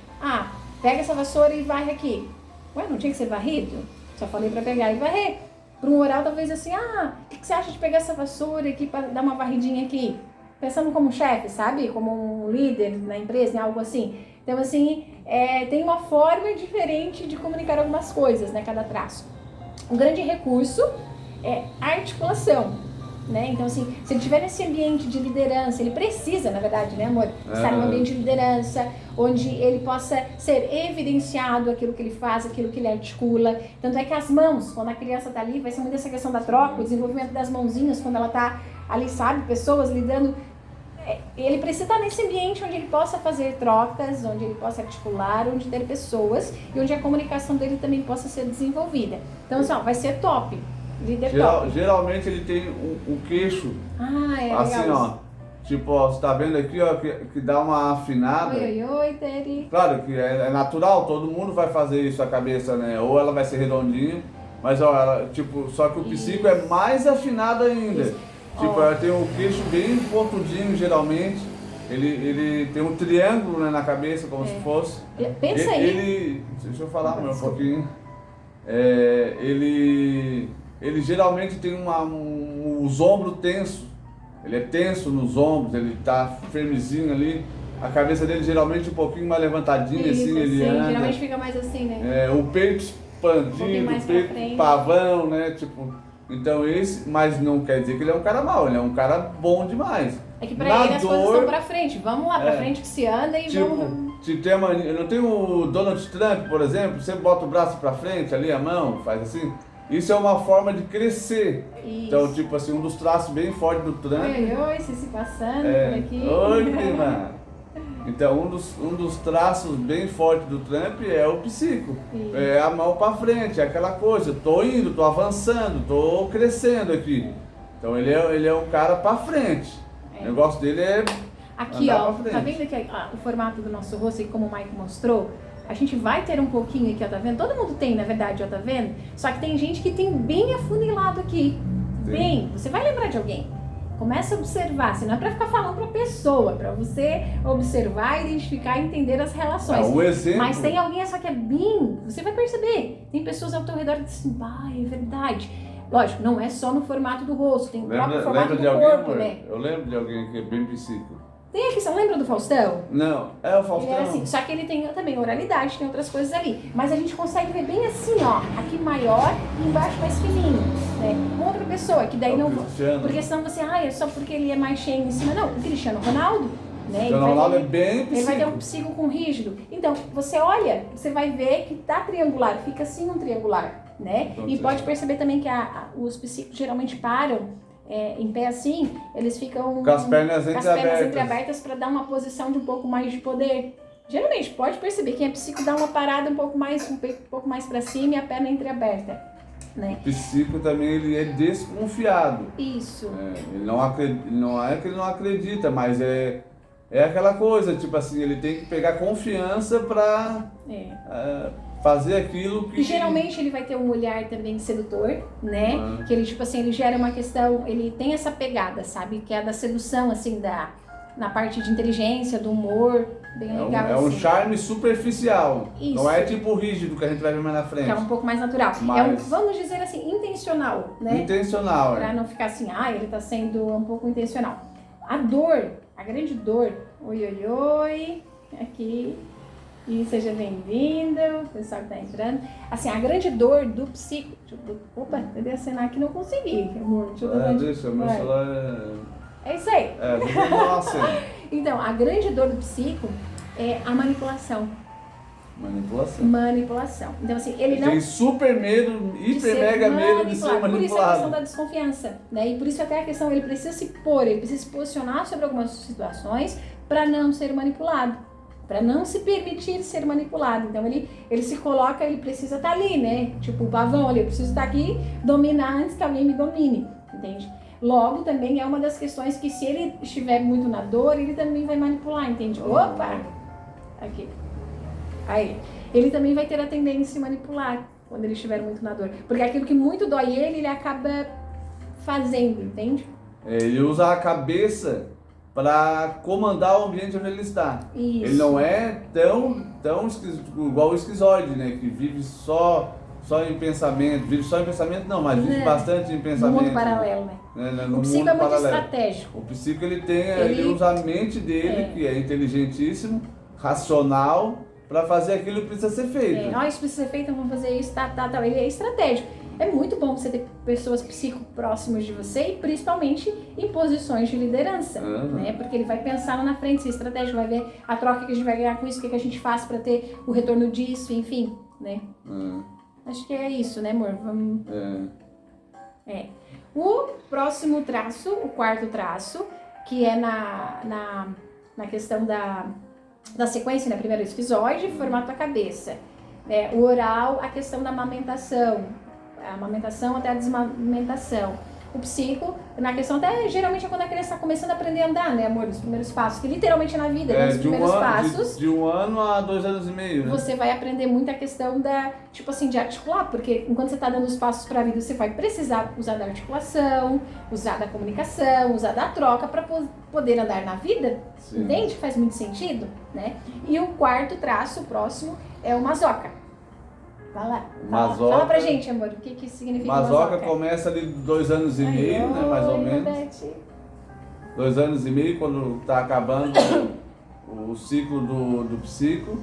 pega essa vassoura e varre aqui. Ué, não tinha que ser varrido? Só falei pra pegar e varrer. Para um oral, talvez assim, o que você acha de pegar essa vassoura aqui para dar uma varridinha aqui? Pensando como chefe, sabe? Como um líder na empresa, né? Algo assim. Então, assim, tem uma forma diferente de comunicar algumas coisas, né? Cada traço. Um grande recurso é a articulação, né? Então, assim, se ele estiver nesse ambiente de liderança, ele precisa, na verdade, né, amor? Estar num ambiente de liderança, onde ele possa ser evidenciado aquilo que ele faz, aquilo que ele articula. Tanto é que as mãos, quando a criança está ali, vai ser muito essa questão da troca, o desenvolvimento das mãozinhas, quando ela está ali, sabe? Pessoas lidando. Ele precisa estar nesse ambiente onde ele possa fazer trocas, onde ele possa articular, onde ter pessoas e onde a comunicação dele também possa ser desenvolvida. Então, assim, vai ser top. Líder top. Geralmente ele tem o queixo assim, legal. Tipo, você tá vendo aqui, que dá uma afinada. Oi, Teri. Claro que é natural, todo mundo vai fazer isso, a cabeça, né? Ou ela vai ser redondinha, mas só que o psico é mais afinado ainda. Isso. Tipo, ela tem o queixo bem pontudinho, geralmente. Ele tem um triângulo, né, na cabeça, como se fosse. Pensa aí. Deixa eu falar um pouquinho. Ele geralmente tem os ombros tensos. Ele é tenso nos ombros, ele tá firmezinho ali. A cabeça dele geralmente um pouquinho mais levantadinha, assim, ele anda. Geralmente fica mais assim, né? O peito expandido, o peito pavão, né? Tipo, então mas não quer dizer que ele é um cara mau, ele é um cara bom demais. É que pra ele as coisas estão pra frente, vamos lá pra frente que se anda e vamos... Não tem o Donald Trump, por exemplo, você bota o braço pra frente ali, a mão, faz assim. Isso é uma forma de crescer. Isso. Então, tipo assim, um dos traços bem fortes do Trump... Oi, você se passando por aqui. Oi, prima. Então, um dos traços bem fortes do Trump é o psico. Isso. É a mão pra frente, é aquela coisa, tô indo, tô avançando, tô crescendo aqui. Então, ele é um cara pra frente. O negócio dele é aqui, ó, tá vendo aqui o formato do nosso rosto, como o Mike mostrou? A gente vai ter um pouquinho aqui, ó, tá vendo? Todo mundo tem, na verdade, ó, tá vendo? Só que tem gente que tem bem afunilado aqui. Sim. Bem, você vai lembrar de alguém. Começa a observar, se não é pra ficar falando pra pessoa, pra você observar, identificar e entender as relações. O exemplo... Mas tem alguém só que é bem, você vai perceber. Tem pessoas ao teu redor que dizem, é verdade. Lógico, não é só no formato do rosto, tem o próprio formato do corpo, né? Eu lembro de alguém que é bem psíquico. Tem aqui, você lembra do Faustão? Não, é o Faustão. Ele assim, só que ele tem também oralidade, tem outras coisas ali. Mas a gente consegue ver bem assim, ó, aqui maior e embaixo mais fininho, né? Uma outra pessoa, que daí não... Porque senão você, é só porque ele é mais cheio em cima. Não, o Cristiano Ronaldo, né? Cristiano Ronaldo é bem psíquico. Ele vai ter um psíquico com rígido. Então, você olha, você vai ver que tá triangular, fica assim um triangular, né? Então, e pode perceber também que os psíquicos geralmente param em pé assim, eles ficam com as pernas entreabertas para dar uma posição de um pouco mais de poder. Geralmente, pode perceber, quem é psíquico dá uma parada um pouco mais para cima e a perna entreaberta. Né? O psíquico também ele é desconfiado. Isso. Ele não é que ele não acredita, mas é aquela coisa, tipo assim, ele tem que pegar confiança para fazer aquilo que... E geralmente ele vai ter um olhar também sedutor, né? Que ele, tipo assim, ele gera uma questão, ele tem essa pegada, sabe? Que é a da sedução, assim, na parte de inteligência, do humor, bem legal. É um assim. charme superficial. Isso. Não é tipo rígido que a gente vai ver mais na frente. Que é um pouco mais natural. Mas... vamos dizer assim, intencional, né? Intencional, Pra não ficar assim, ele tá sendo um pouco intencional. A dor, a grande dor, oi, aqui, e seja bem-vindo, o pessoal que tá entrando. Assim, a grande dor do psico... Opa, tentei acenar aqui, não consegui, amor. Deixa, meu celular é isso aí. Nossa. Então, a grande dor do psico é a manipulação. Manipulação. Então, assim, ele não... Tem super medo, hiper mega medo de ser manipulado. Por isso a questão da desconfiança, né? E por isso até a questão, ele precisa se pôr, ele precisa se posicionar sobre algumas situações para não ser manipulado, para não se permitir ser manipulado. Então, ele se coloca, ele precisa estar ali, né? Tipo, o pavão ali, eu preciso estar aqui, dominar antes que alguém me domine, entende? Logo, também é uma das questões que se ele estiver muito na dor, ele também vai manipular, entende? Opa! Aqui. Aí, ele também vai ter a tendência a manipular quando ele estiver muito na dor. Porque aquilo que muito dói ele acaba fazendo, entende? Ele usa a cabeça para comandar o ambiente onde ele está. Isso. Ele não é tão igual o esquizoide, né? Que vive só em pensamento. Vive só em pensamento não, mas vive bastante em pensamento. No mundo paralelo, né? No o psico mundo é muito paralelo. estratégico. O psico ele usa a mente dele, que é inteligentíssimo, racional, para fazer aquilo que precisa ser feito. Isso precisa ser feito, vamos fazer isso, Ele é estratégico. É muito bom você ter pessoas psico próximas de você e principalmente em posições de liderança, né? Porque ele vai pensar lá na frente, ser estratégico, vai ver a troca que a gente vai ganhar com isso, o que a gente faz para ter o retorno disso, enfim, né? Acho que é isso, né, amor? Vamos... O próximo traço, o quarto traço, que é na questão da sequência, né? Primeiro o esquizoide, formato da cabeça. O oral, a questão da amamentação. A amamentação até a desmamentação. O psico, na questão até geralmente é quando a criança está começando a aprender a andar, né, amor? Nos primeiros passos, que literalmente na vida, nos primeiros passos. De 1 ano a 2 anos e meio, né? Você vai aprender muito a questão de articular, porque enquanto você está dando os passos para a vida, você vai precisar usar da articulação, usar da comunicação, usar da troca para poder andar na vida. Sim. Entende? Faz muito sentido, né? E o quarto traço, o próximo, é o mazoca. Fala pra gente, amor, o que significa mazoca? Começa ali 2 anos e meio, né, mais ou menos. 2 anos e meio, quando tá acabando o ciclo do psico,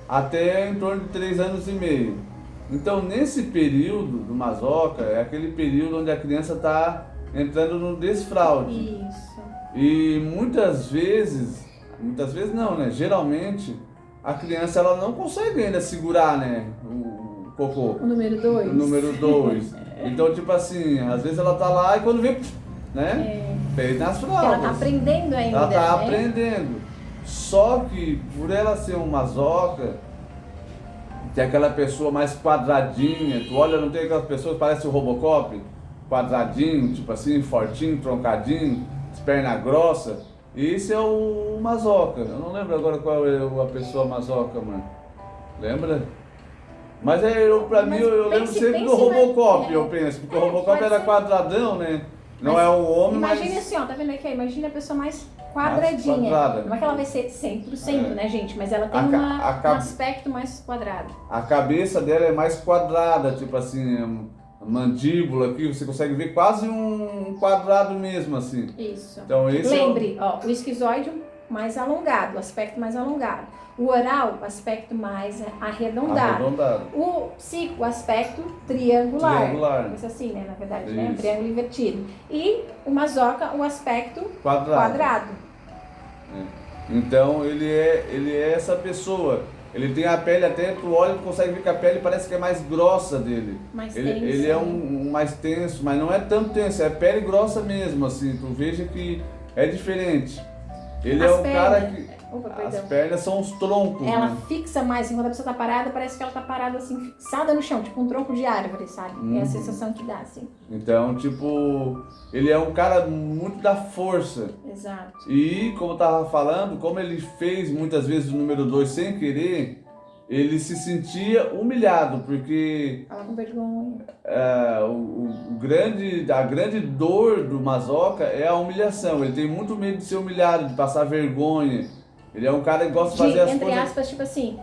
até em torno de 3 anos e meio. Então, nesse período do mazoca, é aquele período onde a criança tá entrando no desfraude. Isso. E muitas vezes não, né, geralmente, a criança ela não consegue ainda segurar, né, cocô. O número 2. O número 2. Então, tipo assim, às vezes ela tá lá e quando vê, né? Fez nas fraldas. Ela tá aprendendo ainda. Ela tá aprendendo. Só que, por ela ser uma mazoca, que é aquela pessoa mais quadradinha, tu olha, não tem aquelas pessoas que parecem o Robocop? Quadradinho, tipo assim, fortinho, troncadinho, perna grossa. Esse é o mazoca. Eu não lembro agora qual é a pessoa mazoca, mano. Lembra? Mas pra mim, eu lembro sempre do Robocop, eu penso, porque o Robocop era quadradão, né? Não é um homem, mas... Imagina assim, ó, tá vendo aqui? Imagina a pessoa mais quadradinha. Não é que ela vai ser 100%, né, gente? Mas ela tem um aspecto mais quadrado. A cabeça dela é mais quadrada, tipo assim, a mandíbula aqui, você consegue ver quase um quadrado mesmo, assim. Isso. Então, esse Lembre, o esquizoide mais alongado, o aspecto mais alongado. O oral, o aspecto mais arredondado. O psico, o aspecto triangular. Isso assim, né? Na verdade, né? Um triângulo invertido. E o mazoca, o aspecto quadrado. Então, ele é essa pessoa. Ele tem a pele até, tu olha e consegue ver que a pele parece que é mais grossa dele. Ele é um mais tenso, mas não é tanto tenso, é pele grossa mesmo, assim. Tu veja que é diferente. Ele é um cara que... As pernas são os troncos. Ela né? fixa mais, assim, quando a pessoa tá parada, parece que ela tá parada assim, fixada no chão, tipo um tronco de árvore, sabe? É a sensação que dá, assim. Então, tipo, ele é um cara muito da força. Exato. E, como eu tava falando, como ele fez muitas vezes o número 2 sem querer, ele se sentia humilhado, porque Fala com vergonha. a grande dor do Mazoca é a humilhação. Ele tem muito medo de ser humilhado, de passar vergonha. Ele é um cara que gosta de fazer as entre coisas... aspas, tipo assim,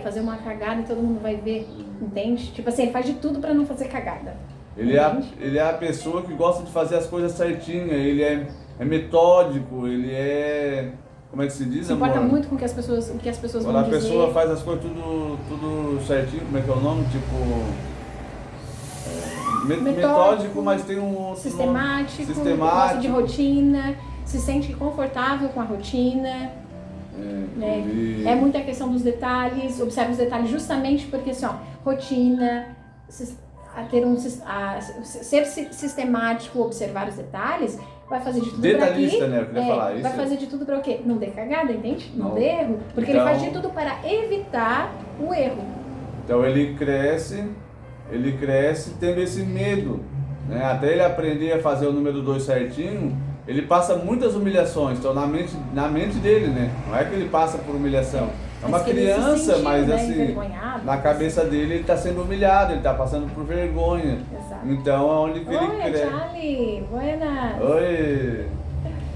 fazer uma cagada e todo mundo vai ver, entende? Tipo assim, ele faz de tudo pra não fazer cagada. Ele é a pessoa que gosta de fazer as coisas certinhas, ele é metódico, ele é... Como é que se diz, Se importa muito com o que as pessoas vão dizer. Quando a pessoa faz as coisas tudo certinho, como é que é o nome? Tipo... metódico, mas tem um outro sistemático, nome. gosta de rotina, se sente confortável com a rotina. Né? É muita questão dos detalhes, observa os detalhes justamente porque assim, rotina, ser sistemático, observar os detalhes, vai fazer de tudo para detalhista, né? Eu queria falar isso. Vai fazer de tudo para o quê? Não ter cagada, entende? Não ter erro, porque então, ele faz de tudo para evitar o erro. Então ele cresce tendo esse medo, né? Até ele aprender a fazer o número 2 certinho, ele passa muitas humilhações, então na mente dele, né? Não é que ele passa por humilhação. É uma criança, mas né, assim, na cabeça dele ele está sendo humilhado, ele está passando por vergonha. Exato. Então é onde que ele cresce. Oi, Charlie, buenas. Oi.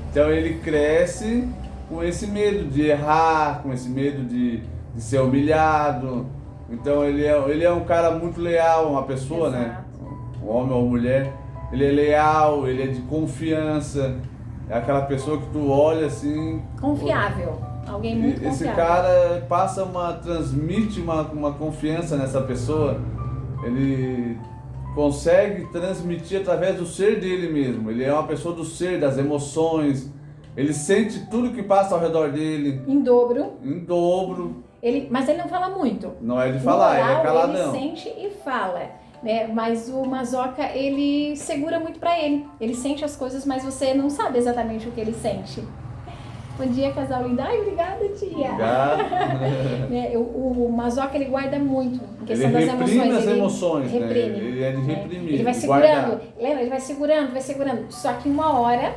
Então ele cresce com esse medo de errar, com esse medo de ser humilhado. Então ele é um cara muito leal, uma pessoa, Exato. né? Um homem ou mulher. Ele é leal, ele é de confiança. É aquela pessoa que tu olha assim... Confiável. Alguém muito confiável. Esse cara transmite uma confiança nessa pessoa. Ele consegue transmitir através do ser dele mesmo. Ele é uma pessoa do ser, das emoções. Ele sente tudo que passa ao redor dele. Em dobro. Mas ele não fala muito. Não é de falar, ele é caladão. Ele sente e fala. Né? Mas o Mazoca, ele segura muito pra ele. Ele sente as coisas, mas você não sabe exatamente o que ele sente. Bom dia, casal lindo. Ai, obrigada, tia. Obrigado. Né? O Mazoca, ele guarda muito. A questão ele das reprime as emoções. emoções, reprime, né? Ele é de reprimir. Ele vai segurando. Lembra? Ele vai segurando. Só que uma hora,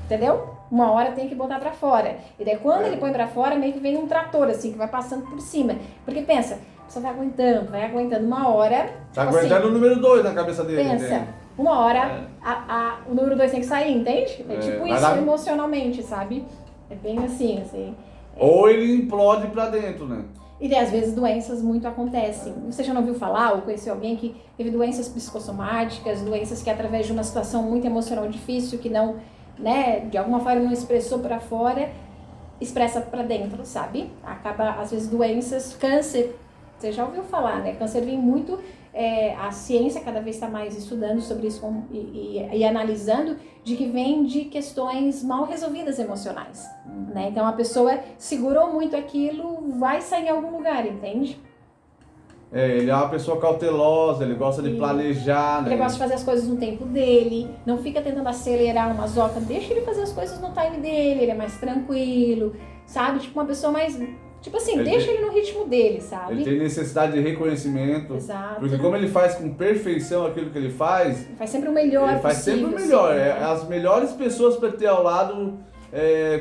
entendeu? Uma hora tem que botar pra fora. E daí quando ele põe pra fora, meio que vem um trator, assim, que vai passando por cima. Porque pensa, você vai aguentando uma hora. Tá aguentando o número 2 na cabeça dele. Pensa, entende? uma hora o número 2 tem que sair, entende? É tipo isso emocionalmente, sabe? É bem assim. Ou ele implode pra dentro, né? E daí, às vezes doenças muito acontecem. Você já não ouviu falar ou conheceu alguém que teve doenças psicossomáticas, doenças que através de uma situação muito emocional difícil, que não, né, de alguma forma não expressou pra fora, expressa pra dentro, sabe? Acaba, às vezes, doenças, câncer. Você já ouviu falar, né? Câncer vem muito, a ciência cada vez está mais estudando sobre isso e analisando, de que vem de questões mal resolvidas emocionais, né? Então a pessoa segurou muito aquilo, vai sair em algum lugar, entende? Ele é uma pessoa cautelosa, ele gosta de planejar, né? Ele gosta de fazer as coisas no tempo dele, não fica tentando acelerar uma Mazoca, deixa ele fazer as coisas no time dele, ele é mais tranquilo, sabe? Tipo uma pessoa mais... Tipo assim, deixa ele no ritmo dele, sabe? Ele tem necessidade de reconhecimento. Exato. Porque como ele faz com perfeição aquilo que ele faz sempre o melhor ele faz possível, sempre o melhor. Sim, né? As melhores pessoas para ter ao lado,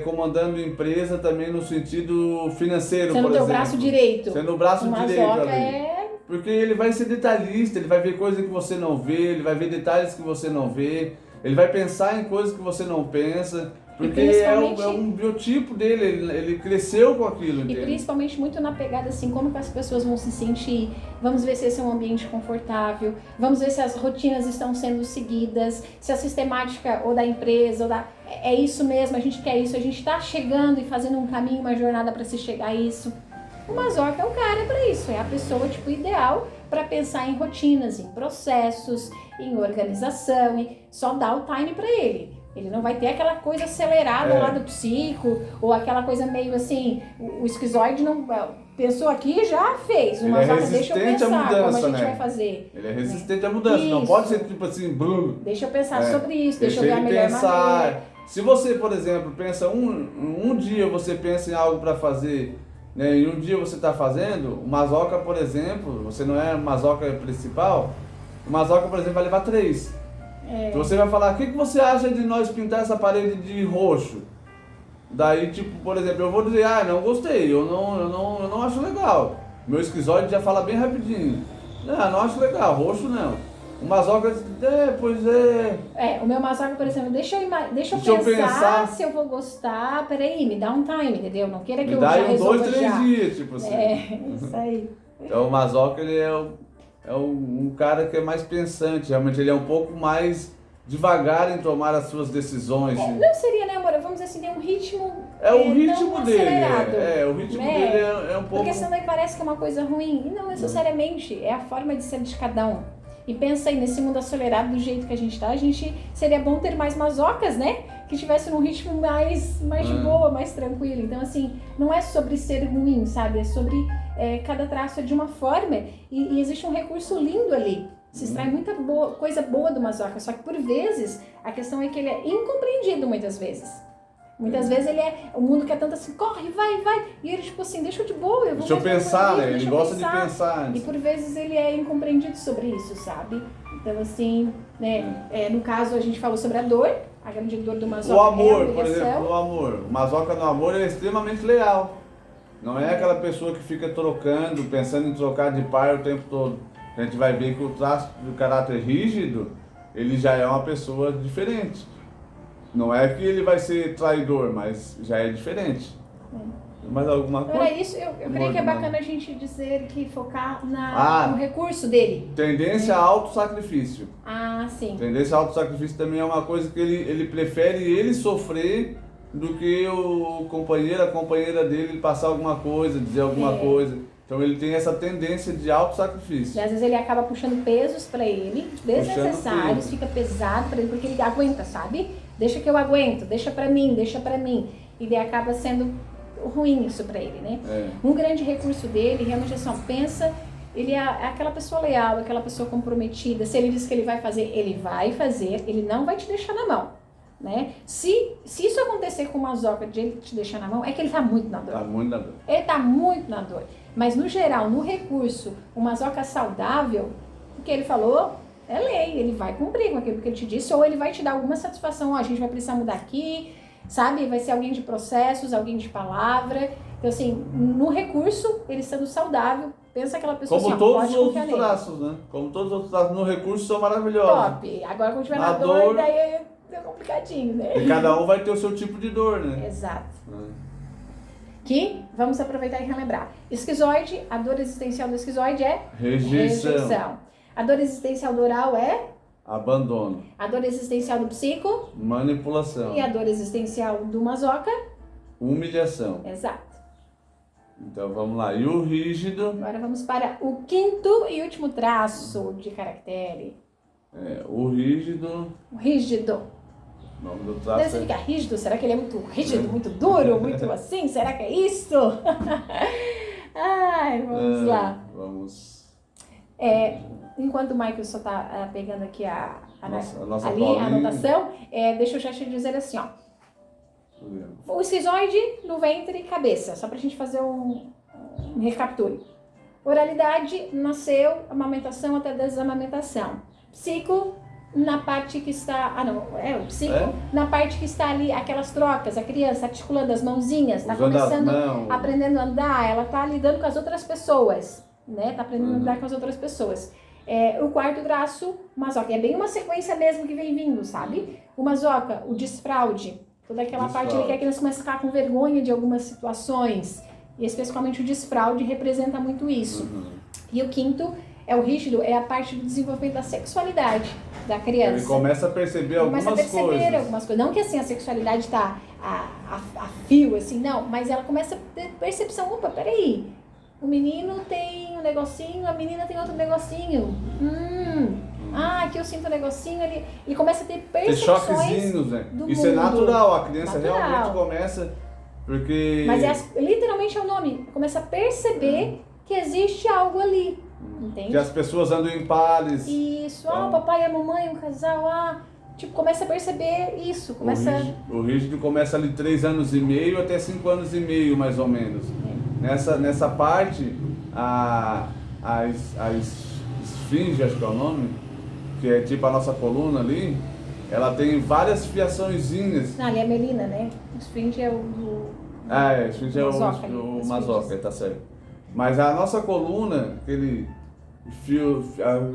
comandando empresa também no sentido financeiro, Sendo por exemplo. Sendo o braço direito. Sendo o braço direito ali. Porque ele vai ser detalhista, ele vai ver coisas que você não vê, ele vai ver detalhes que você não vê, ele vai pensar em coisas que você não pensa. Porque é um biotipo dele, ele cresceu com aquilo, entende? E principalmente muito na pegada assim, como que as pessoas vão se sentir, vamos ver se esse é um ambiente confortável, vamos ver se as rotinas estão sendo seguidas, se a sistemática ou da empresa, é isso mesmo, a gente quer isso, a gente está chegando e fazendo um caminho, uma jornada para se chegar a isso. O Mazoca é o cara para isso, é a pessoa tipo ideal para pensar em rotinas, em processos, em organização, e só dá o time para ele. Ele não vai ter aquela coisa acelerada lá do psico, ou aquela coisa meio assim, o esquizoide não pensou aqui e já fez. O Mazoca, deixa eu pensar mudança, como a gente vai fazer. Ele é resistente à mudança, isso. Não pode ser tipo assim, Bruno. Deixa eu pensar sobre isso, deixa eu ver a melhor maneira. Se você, por exemplo, pensa um dia você pensa em algo para fazer, né, e um dia você está fazendo, o Mazoca, por exemplo, você não é o Mazoca principal, o Mazoca, por exemplo, vai levar 3. Então você vai falar, o que você acha de nós pintar essa parede de roxo? Daí, tipo, por exemplo, eu vou dizer, não gostei, eu não acho legal. Meu esquizoide já fala bem rapidinho. Não acho legal, roxo não. O masoca diz, pois é. O meu masoca, por exemplo, deixa eu pensar se eu vou gostar. Peraí, me dá um time, entendeu? Não queira que eu já resolva já. Me dá 2, 3 dias, tipo assim. Isso aí. Então o masoca, ele é um cara que é mais pensante, realmente ele é um pouco mais devagar em tomar as suas decisões. Não seria, né, amor? Vamos dizer assim, tem um ritmo. O ritmo dele. Acelerado, o ritmo dele é um pouco. Porque senão parece que é uma coisa ruim. E não necessariamente. É a forma de ser de cada um. E pensa aí, nesse mundo acelerado, do jeito que a gente tá, a gente seria bom ter mais masocas, né? Que tivesse num ritmo mais de boa, mais tranquilo. Então, assim, não é sobre ser ruim, sabe? É sobre cada traço é de uma forma. E existe um recurso lindo ali. Se extrai muita coisa boa do masoca. Só que, por vezes, a questão é que ele é incompreendido muitas vezes. Muitas vezes o mundo quer tanto assim, corre, vai. E ele, tipo assim, deixa eu de boa, eu vou. Deixa eu pensar, né? Ele gosta de pensar. E por vezes ele é incompreendido sobre isso, sabe? Então, assim, né? No caso, a gente falou sobre a dor, a grande dor do masoca. O amor, por exemplo, o amor. O masoca no amor é extremamente leal. Não é aquela pessoa que fica trocando, pensando em trocar de par o tempo todo. A gente vai ver que o traço do caráter rígido, ele já é uma pessoa diferente. Não é que ele vai ser traidor, mas já é diferente. Mais alguma coisa? Era isso, eu creio que é bacana a gente dizer que focar no recurso dele. Tendência a autossacrifício. Sim. Tendência a autossacrifício também é uma coisa que ele prefere ele sofrer do que o companheiro, a companheira dele passar alguma coisa, dizer alguma coisa. Então ele tem essa tendência de autossacrifício. E às vezes ele acaba puxando pesos pra ele, desnecessários, fica pesado pra ele, porque ele aguenta, sabe? Deixa que eu aguento, deixa pra mim. E daí acaba sendo ruim isso pra ele, né? Um grande recurso dele, realmente é assim, pensa, ele é aquela pessoa leal, aquela pessoa comprometida. Se ele diz que ele vai fazer, ele não vai te deixar na mão, né? Se isso acontecer com o masoca de ele te deixar na mão, é que ele tá muito na dor. Ele tá muito na dor. Mas no geral, no recurso, o masoca saudável, o que ele falou é lei, ele vai cumprir com aquilo que ele te disse, ou ele vai te dar alguma satisfação, a gente vai precisar mudar aqui, sabe? Vai ser alguém de processos, alguém de palavra. Então, assim, no recurso, ele sendo saudável, pensa aquela pessoa como assim, todos os outros traços, né? Como todos os outros traços no recurso são maravilhosos. Top! Agora, quando tiver na dor, daí é complicadinho, né? E cada um vai ter o seu tipo de dor, né? Exato. Que, vamos aproveitar e relembrar. Esquizoide, a dor existencial do esquizoide é rejeição. A dor existencial do oral é abandono. A dor existencial do psico, manipulação. E a dor existencial do masoca, humilhação. Exato. Então vamos lá. E o rígido? Agora vamos para o quinto e último traço de caractere. O rígido. O rígido. O nome do traço. Deve você ficar rígido? Será que ele é muito rígido, muito duro, muito assim? Será que é isso? Ai, vamos lá. Vamos. Enquanto o Michael só está pegando aqui a anotação, deixa eu já te dizer assim, ó. O esquizoide no ventre e cabeça, só pra gente fazer um recapitule. Oralidade, nasceu, amamentação até desamamentação. Psico, na parte que está... o psico, na parte que está ali, aquelas trocas, a criança articulando as mãozinhas, está começando, aprendendo a andar, ela está lidando com as outras pessoas, né? Está aprendendo a lidar com as outras pessoas. O quarto traço, masoca, é bem uma sequência mesmo que vem vindo, sabe? O masoca, o desfraude, toda aquela parte ali que a criança começa a ficar com vergonha de algumas situações, e especialmente o desfraude representa muito isso. E o quinto é o rígido, é a parte do desenvolvimento da sexualidade da criança. Ele começa a perceber algumas coisas. Não que assim a sexualidade está a fio, assim, não, mas ela começa a ter percepção, opa, peraí, o menino tem um negocinho, a menina tem outro negocinho. Aqui eu sinto um negocinho, ele começa a ter percepções. Tem choquezinhos, né? Isso mundo. É natural, a criança realmente começa, porque... Mas literalmente é o nome, começa a perceber que existe algo ali, entende? Que as pessoas andam em pares. Isso, o papai e a mamãe, um casal, começa a perceber isso. O rígido começa ali 3 anos e meio até 5 anos e meio, mais ou menos. Nessa parte, a esfinge, acho que é o nome, que é tipo a nossa coluna ali, ela tem várias fiaçõezinhas. Ali é a melina, né? Esfinge é o esfinge é o masoca, tá certo. Mas a nossa coluna, aquele fio,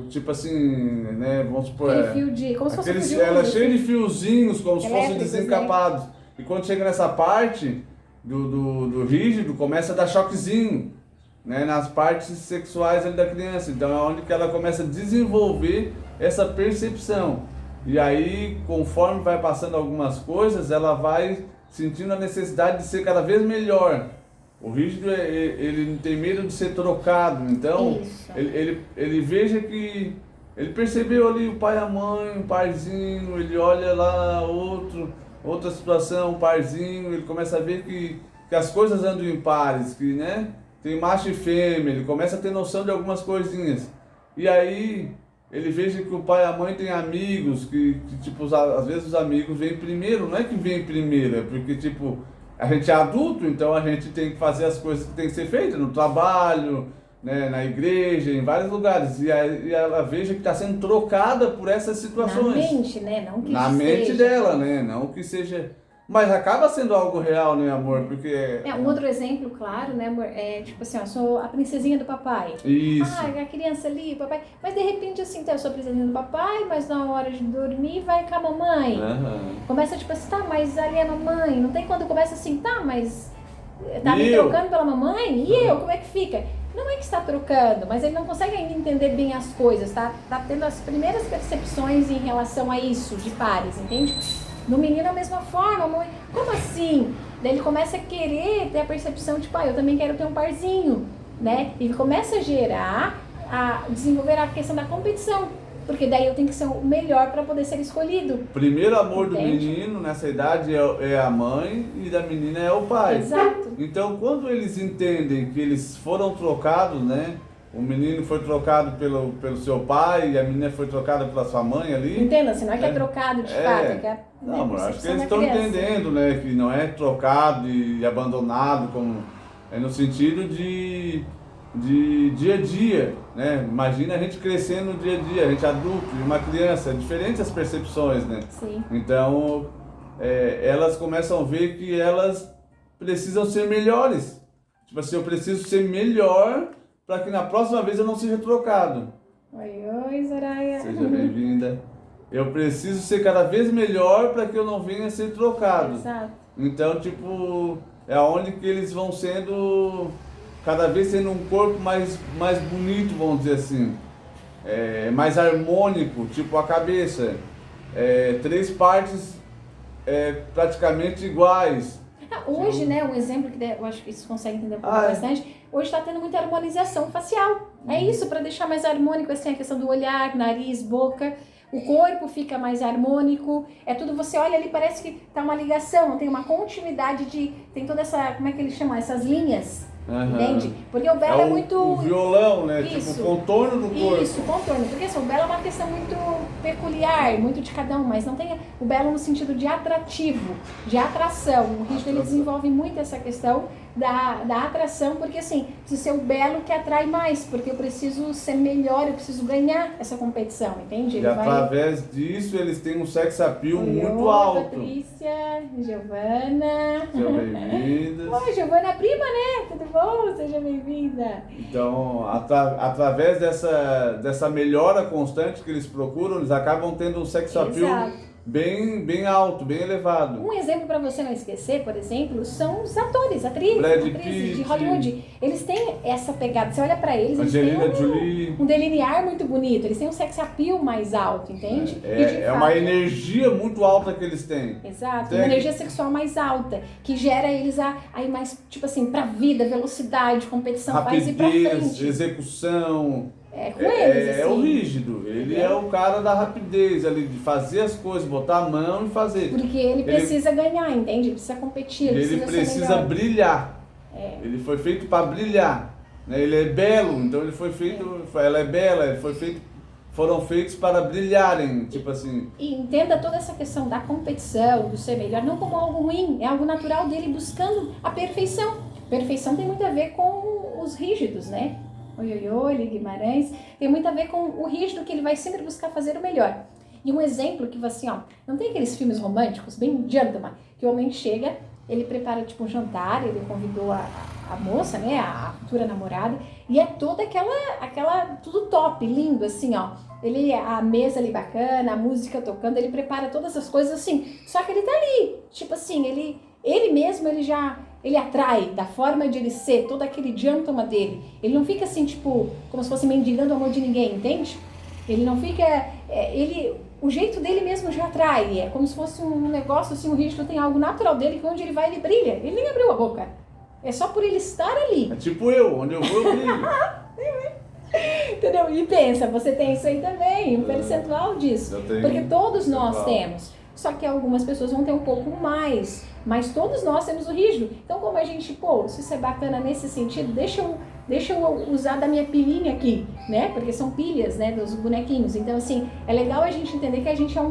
tipo assim, né, vamos supor... Aquele fio de... Como se fosse um fio de ela é luz, cheia assim. de fiozinhos, como se fossem Elétricos, né? desencapados. E quando chega nessa parte do rígido, começa a dar choquezinho, né, nas partes sexuais ali da criança. Então é onde que ela começa a desenvolver essa percepção. E aí, conforme vai passando algumas coisas, ela vai sentindo a necessidade de ser cada vez melhor. O rígido, ele não tem medo de ser trocado. Então, ele veja que... Ele percebeu ali o pai e a mãe, um parzinho, ele olha lá outra situação, um parzinho, ele começa a ver que as coisas andam em pares, que, né, tem macho e fêmea, ele começa a ter noção de algumas coisinhas. E aí ele veja que o pai e a mãe têm amigos, que tipo, às vezes os amigos vêm primeiro, não é que vêm primeiro, é porque tipo, a gente é adulto, então a gente tem que fazer as coisas que tem que ser feitas no trabalho, né, na igreja, em vários lugares, e ela veja que está sendo trocada por essas situações. Na mente, né? Não que na seja. mente dela, né? Não que seja... Mas acaba sendo algo real, né, amor? Porque... Um outro exemplo, claro, né, amor? É tipo assim, ó, sou a princesinha do papai. Isso. Ah, a criança ali, o papai. Mas de repente, assim, tá, eu sou a princesinha do papai, mas na hora de dormir vai com a mamãe. Começa tipo assim, tá, mas ali é a mamãe. Não tem quando começa assim, tá, mas tá me trocando pela mamãe? E eu, como é que fica? Não é que está trocando, mas ele não consegue ainda entender bem as coisas, tá tendo as primeiras percepções em relação a isso, de pares, entende? No menino da mesma forma, mãe, como assim? Daí ele começa a querer ter a percepção, tipo, eu também quero ter um parzinho, né? E começa a gerar, a desenvolver a questão da competição, porque daí eu tenho que ser o melhor para poder ser escolhido. Primeiro amor do menino nessa idade é a mãe e da menina é o pai. Exato. Então, quando eles entendem que eles foram trocados, né? O menino foi trocado pelo seu pai e a menina foi trocada pela sua mãe ali. Entenda-se, não é que é trocado de fato, é que é não, mas acho que eles estão entendendo, né? Que não é trocado e abandonado, como é no sentido de dia a dia, né? Imagina a gente crescendo no dia a dia, a gente adulto e uma criança, é diferente as percepções, né? Sim. Então, elas começam a ver que elas precisam ser melhores. Tipo assim, eu preciso ser melhor para que na próxima vez eu não seja trocado. Oi, Zoraia. Seja bem-vinda. Eu preciso ser cada vez melhor para que eu não venha a ser trocado. Exato. Então, tipo, é onde que eles vão sendo, cada vez tendo um corpo mais bonito, vamos dizer assim. Mais harmônico, tipo a cabeça. 3 partes praticamente iguais. Hoje, né, um exemplo que eu acho que isso consegue entender um pouco bastante, hoje está tendo muita harmonização facial. É isso, para deixar mais harmônico, assim, a questão do olhar, nariz, boca, o corpo fica mais harmônico, tudo, você olha ali, parece que tá uma ligação, tem uma continuidade tem toda essa, como é que eles chamam, essas linhas, entende? Porque o Belo é muito... O violão, né, isso, tipo o contorno do corpo. Isso, o contorno, porque assim, o Belo é uma questão muito peculiar, muito de cada um, mas não tem o Belo no sentido de atrativo, de atração. O rígido, ele desenvolve muito essa questão da atração, porque assim, precisa ser o Belo que atrai mais, porque eu preciso ser melhor, eu preciso ganhar essa competição, entende? E através disso eles têm um sex appeal muito alto. Patrícia, Giovana. Sejam bem-vindas. Oi, Giovana, prima, né? Tudo bom? Seja bem-vinda. Então, através dessa melhora constante que eles procuram, eles acabam tendo um sex appeal bem alto, bem elevado. Um exemplo para você não esquecer, por exemplo, são os atrizes de Hollywood. Eles têm essa pegada, você olha para eles, Angelina eles têm Jolie. um delinear muito bonito, eles têm um sex appeal mais alto, entende? Uma energia muito alta que eles têm. Exato, uma energia sexual mais alta, que gera eles aí mais, tipo assim, pra vida, velocidade, competição, rapidez, faz ir pra frente. Execução. Com eles, assim. É o rígido, ele é o cara da rapidez ali, de fazer as coisas, botar a mão e fazer. Porque ele precisa ganhar, entende? Ele precisa competir, ele precisa brilhar. Ele foi feito para brilhar. Né? Ele é belo, então ele foi feito, ela é bela, foram feitos para brilharem, tipo assim. E entenda toda essa questão da competição, do ser melhor, não como algo ruim, é algo natural dele buscando a perfeição. Perfeição tem muito a ver com os rígidos, né? Oi, Guimarães, tem muito a ver com o rígido, que ele vai sempre buscar fazer o melhor. E um exemplo que assim, não tem aqueles filmes românticos, bem gentleman, que o homem chega, ele prepara tipo um jantar, ele convidou a a moça, né, a futura namorada, e é toda aquela, tudo top, lindo, assim, ó. A mesa ali bacana, a música tocando, ele prepara todas as coisas assim, só que ele tá ali, tipo assim, ele mesmo, ele atrai da forma de ele ser, todo aquele gentleman dele. Ele não fica assim, tipo, como se fosse mendigando o amor de ninguém, entende? Ele não fica, o jeito dele mesmo já atrai, é como se fosse um negócio assim, o rígido tem algo natural dele, que onde ele vai ele brilha, ele nem abriu a boca, é só por ele estar ali. É tipo eu, onde eu vou eu brilho. Entendeu? E pensa, você tem isso aí também, um percentual disso, porque todos nós temos, só que algumas pessoas vão ter um pouco mais, mas todos nós temos o rígido. Então como a gente, se isso é bacana nesse sentido, deixa eu usar da minha pilhinha aqui, né? Porque são pilhas, né, dos bonequinhos. Então, assim, é legal a gente entender que a gente é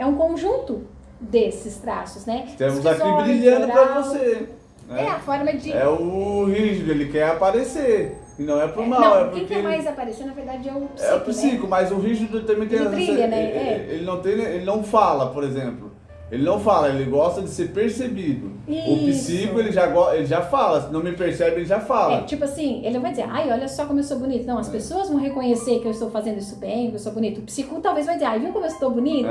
um conjunto desses traços, né? Estamos aqui brilhando para você. Né? É a forma de... É o rígido, ele quer aparecer. E não é por mal, não, é porque... quem quer mais aparecer, na verdade, é o psico, É o psico, né? Mas o rígido também tem... Ele brilha, né? Ele não fala, por exemplo. Ele não fala, ele gosta de ser percebido. Isso. O psico, ele já fala, se não me percebe, ele já fala. Tipo assim, ele não vai dizer, ai, olha só como eu sou bonito. Não, as pessoas vão reconhecer que eu estou fazendo isso bem, que eu sou bonito. O psico talvez vai dizer, ai, viu como eu estou bonita?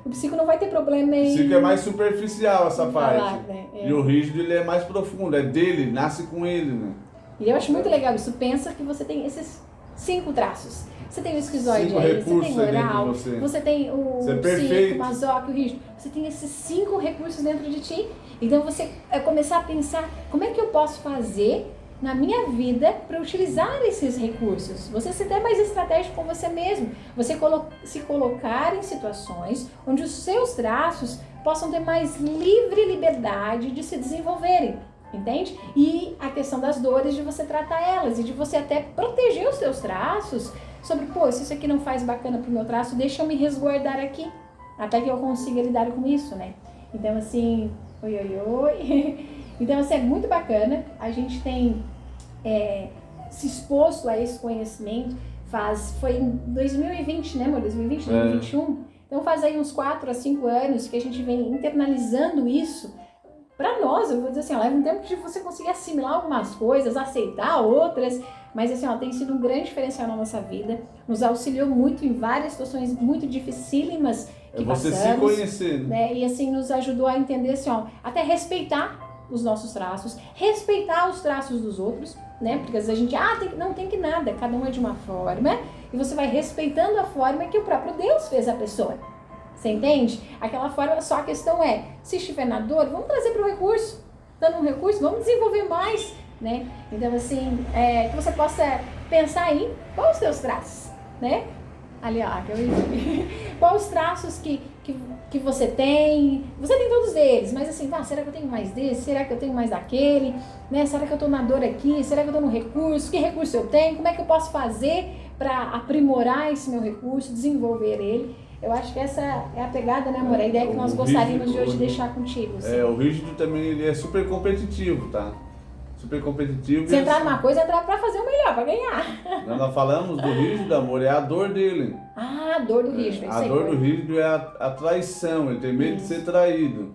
O psico não vai ter problema em... O psico é mais superficial, essa parte. Falar, né? E o rígido, ele é mais profundo, é dele, nasce com ele, né? E eu acho muito legal isso. Pensa que você tem esses 5 traços. Você tem o esquizoide aí, você tem o oral, você tem o psico, o masoque, o rígido. Você tem esses 5 recursos dentro de ti. Então você começar a pensar, como é que eu posso fazer na minha vida para utilizar esses recursos? Você ser até mais estratégico com você mesmo. Você se colocar em situações onde os seus traços possam ter mais livre liberdade de se desenvolverem. Entende? E a questão das dores, de você tratar elas e de você até proteger os seus traços sobre, se isso aqui não faz bacana pro meu traço, deixa eu me resguardar aqui, até que eu consiga lidar com isso, né? Então, assim, oi. Então, assim, é muito bacana. A gente tem se exposto a esse conhecimento, foi em 2020, né, amor? 2020, 2021. Então, faz aí uns 4 a 5 anos que a gente vem internalizando isso. Para nós, eu vou dizer assim, leva um tempo de você conseguir assimilar algumas coisas, aceitar outras, mas assim, tem sido um grande diferencial na nossa vida, nos auxiliou muito em várias situações muito dificílimas que você passamos. Se conhecer, né? E assim, nos ajudou a entender assim, até respeitar os nossos traços, respeitar os traços dos outros, né? Porque às vezes a gente, não tem que nada, cada um é de uma forma, e você vai respeitando a forma que o próprio Deus fez a pessoa. Você entende? Aquela forma, só a questão é, se estiver na dor, vamos trazer para o recurso. Dando um recurso, vamos desenvolver mais, né? Então, assim, que você possa pensar em quais os teus traços, né? Ali, quais os traços que você tem? Você tem todos eles, mas assim, será que eu tenho mais desse? Será que eu tenho mais daquele? Né? Será que eu estou na dor aqui? Será que eu estou no recurso? Que recurso eu tenho? Como é que eu posso fazer para aprimorar esse meu recurso, desenvolver ele? Eu acho que essa é a pegada, né, amor? A ideia que nós gostaríamos de hoje deixar contigo. Assim. O rígido também ele é super competitivo, tá? Super competitivo. Se entrar numa coisa, entrar pra fazer o melhor, pra ganhar. Nós falamos do rígido, amor, é a dor dele. A dor do rígido. A dor do rígido é a traição, ele tem medo de ser traído.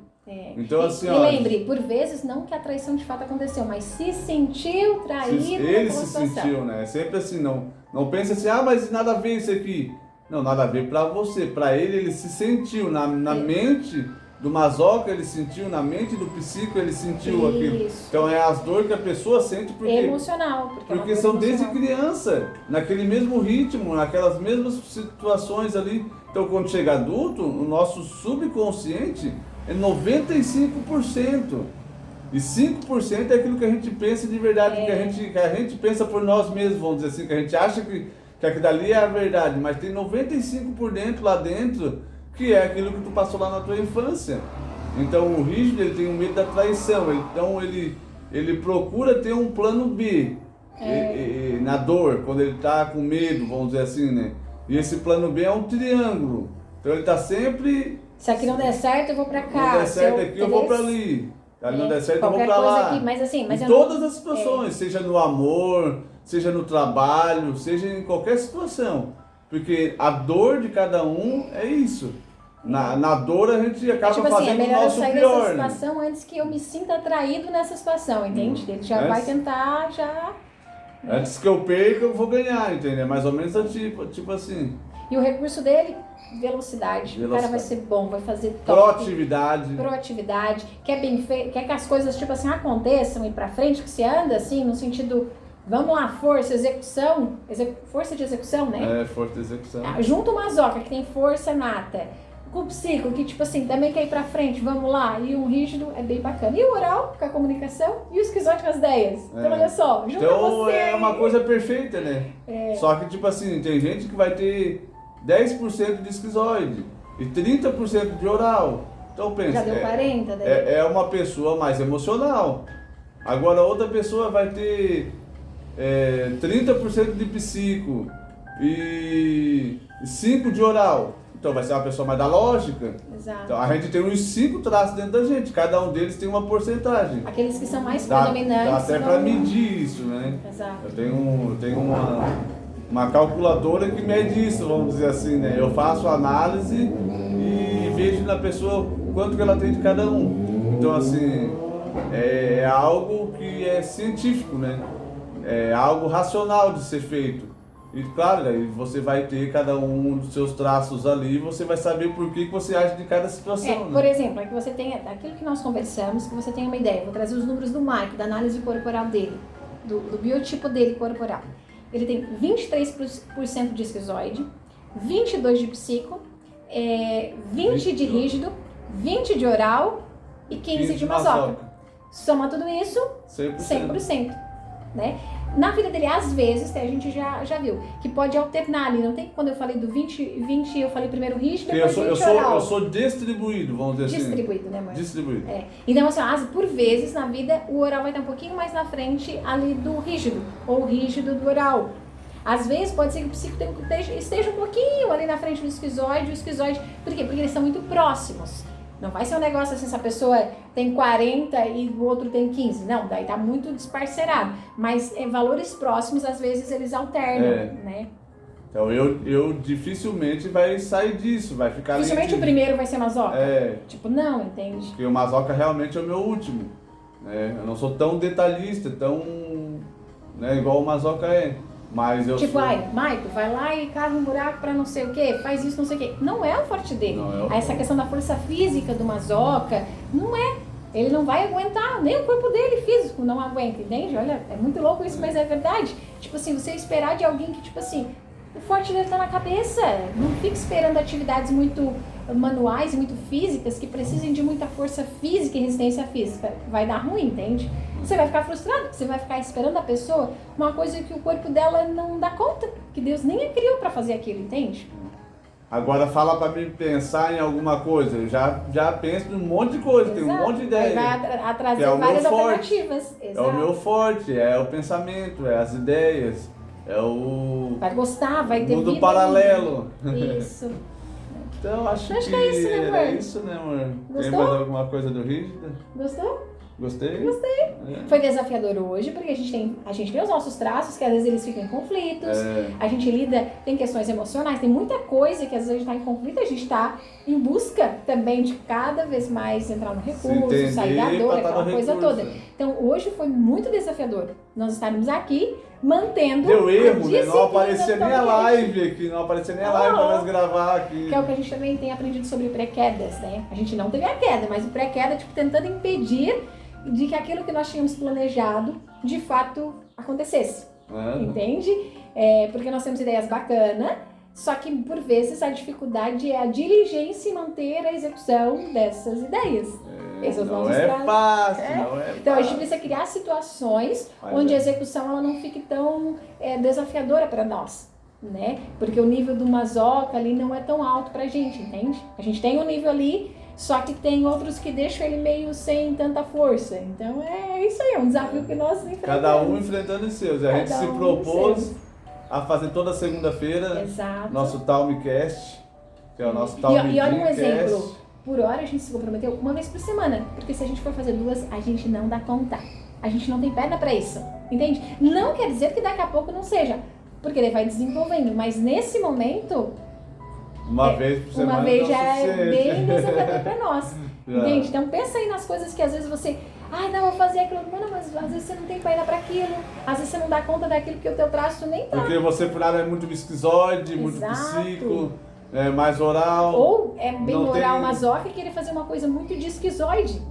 Então, assim, e lembre, por vezes, não que a traição de fato aconteceu, mas se sentiu traído. Ele se sentiu, né? É sempre assim, não pensa assim, mas nada a ver isso aqui. Não, nada a ver pra você. Pra ele se sentiu. Na mente do masoca, ele sentiu. Na mente do psico, ele sentiu aquilo. Então é as dores que a pessoa sente porque... emocional. Porque são desde criança. Naquele mesmo ritmo, naquelas mesmas situações ali. Então quando chega adulto, o nosso subconsciente é 95%. E 5% é aquilo que a gente pensa de verdade. Que a gente pensa por nós mesmos, vamos dizer assim. Que a gente acha que aquilo dali é a verdade, mas tem 95% por dentro, lá dentro, que é aquilo que tu passou lá na tua infância. Então o rígido, ele tem um medo da traição, então ele procura ter um plano B na dor, quando ele está com medo, vamos dizer assim, né? E esse plano B é um triângulo, então ele está sempre... Se aqui não der certo, eu vou pra cá. Se não der certo aqui, eu vou pra ali. Se não der certo, eu vou pra lá. Aqui, mas assim, em todas as situações, seja no amor, seja no trabalho, seja em qualquer situação. Porque a dor de cada um é isso. Na dor a gente acaba tipo assim, é fazendo o melhor eu nosso sair pior. dessa situação antes que eu me sinta atraído nessa situação, entende? Ele já vai tentar, já... Antes que eu perca, eu vou ganhar, entendeu? Mais ou menos tipo assim. E o recurso dele, velocidade. O cara vai ser bom, vai fazer top. Proatividade. Quer bem feito, quer que as coisas, tipo assim, aconteçam e pra frente, que se anda assim, no sentido, vamos lá, força, execução, força de execução, né? Força de execução. Junto uma Mazoca, que tem força nata. Com o psico, que tipo assim, também quer ir pra frente, vamos lá. E um rígido é bem bacana. E o oral, com a comunicação, e o esquizoide com as ideias. Então olha só, junta então você. É uma coisa perfeita, né? Só que tipo assim, tem gente que vai ter 10% de esquizoide e 30% de oral. Então pensa, já deu 40, daí. É uma pessoa mais emocional. Agora outra pessoa vai ter 30% de psico e 5% de oral. Então vai ser uma pessoa mais da lógica. Exato. Então a gente tem uns 5 traços dentro da gente, cada um deles tem uma porcentagem. Aqueles que são mais predominantes. Dá até para medir isso, né? Exato. Eu tenho uma calculadora que mede isso, vamos dizer assim, né? Eu faço análise e vejo na pessoa quanto que ela tem de cada um. Então assim, é algo que é científico, né? É algo racional de ser feito. E claro, aí você vai ter cada um dos seus traços ali e você vai saber por que você age de cada situação. Né? Por exemplo, é que você tenha aquilo que nós conversamos, que você tenha uma ideia. Vou trazer os números do Mike, da análise corporal dele, do biotipo dele corporal. Ele tem 23% de esquizoide, 22% de psico, 20% de rígido, 20% de oral e 15% de mazoca. Soma tudo isso, 100%. Né? Na vida dele, às vezes, a gente já viu, que pode alternar ali. Não tem quando eu falei do 20, eu falei primeiro rígido, depois 20 oral. Eu sou distribuído, vamos dizer assim. Distribuído, né, mãe? Distribuído. Então, assim, por vezes, na vida, o oral vai estar um pouquinho mais na frente ali do rígido, ou o rígido do oral. Às vezes, pode ser que o psico esteja um pouquinho ali na frente do esquizoide, por quê? Porque eles são muito próximos. Não vai ser um negócio assim, se a pessoa tem 40 e o outro tem 15. Não, daí tá muito desparcerado. Mas valores próximos, às vezes, eles alternam, né? Então eu dificilmente vai sair disso, vai ficar ali. Dificilmente o primeiro vai ser mazoca? Tipo, não, entende? Porque o mazoca realmente é o meu último. Né? Eu não sou tão detalhista, tão igual o mazoca é. Mas eu tipo, Maico, vai lá e cava um buraco pra não sei o que, faz isso, não sei o que. Não é o forte dele. Não é essa questão da força física do mazoca, não é. Ele não vai aguentar, nem o corpo dele físico não aguenta, entende? Olha, é muito louco isso, mas é verdade. Tipo assim, você esperar de alguém que, tipo assim, o forte dele tá na cabeça. Não fica esperando atividades muito manuais e muito físicas que precisem de muita força física e resistência física. Vai dar ruim, entende? Você vai ficar frustrado, você vai ficar esperando a pessoa uma coisa que o corpo dela não dá conta, que Deus nem a criou para fazer aquilo, entende? Agora fala para mim pensar em alguma coisa, eu já penso em um monte de coisa, tem um monte de ideia. Vai trazer várias alternativas. É o meu forte, é o pensamento, é as ideias, é o... Vai gostar, vai ter mundo paralelo. Isso. Então acho que é isso, né, amor? É isso, né, amor? Gostou? Tem mais alguma coisa do rígido? Gostou? Gostei? Foi desafiador hoje, porque a gente tem os nossos traços, que às vezes eles ficam em conflitos, a gente lida, tem questões emocionais, tem muita coisa que às vezes a gente está em conflito, a gente está em busca também de cada vez mais entrar no recurso, sair da dor, aquela coisa toda. Então hoje foi muito desafiador nós estarmos aqui mantendo. Deu erro, né? Não aparecia nem a live aqui, não aparecia nem a live para nós gravar aqui. Que é o que a gente também tem aprendido sobre pré-quedas, né? A gente não teve a queda, mas o pré-queda, tipo, tentando impedir de que aquilo que nós tínhamos planejado, de fato, acontecesse. Entende? Porque nós temos ideias bacanas, só que, por vezes, a dificuldade é a diligência em manter a execução dessas ideias. Não é fácil. Então, a gente precisa criar situações onde a execução ela não fique tão desafiadora para nós. Né? Porque o nível do mazoca ali não é tão alto pra gente, entende? A gente tem um nível ali, só que tem outros que deixam ele meio sem tanta força. Então é isso aí, é um desafio que nós enfrentamos. Cada um enfrentando os seus. A gente se propôs a fazer toda segunda-feira nosso Talmcast, que é o nosso Talmcast. E olha um exemplo, por hora a gente se comprometeu uma vez por semana, porque se a gente for fazer 2, a gente não dá conta. A gente não tem perna pra isso, entende? Não quer dizer que daqui a pouco não seja, porque ele vai desenvolvendo, mas nesse momento Uma vez por semana uma vez não já é suficiente. bem desafiador para nós. Já. Entende? Então pensa aí nas coisas que às vezes você, não, vou fazer aquilo. Mano, mas às vezes você não tem para ir para aquilo. Às vezes você não dá conta daquilo porque o teu traço nem tá. Porque você por nada é muito esquizoide, muito Exato. psico, mais oral. Ou é bem Não moral tem- masoca e querer fazer uma coisa muito de esquizoide.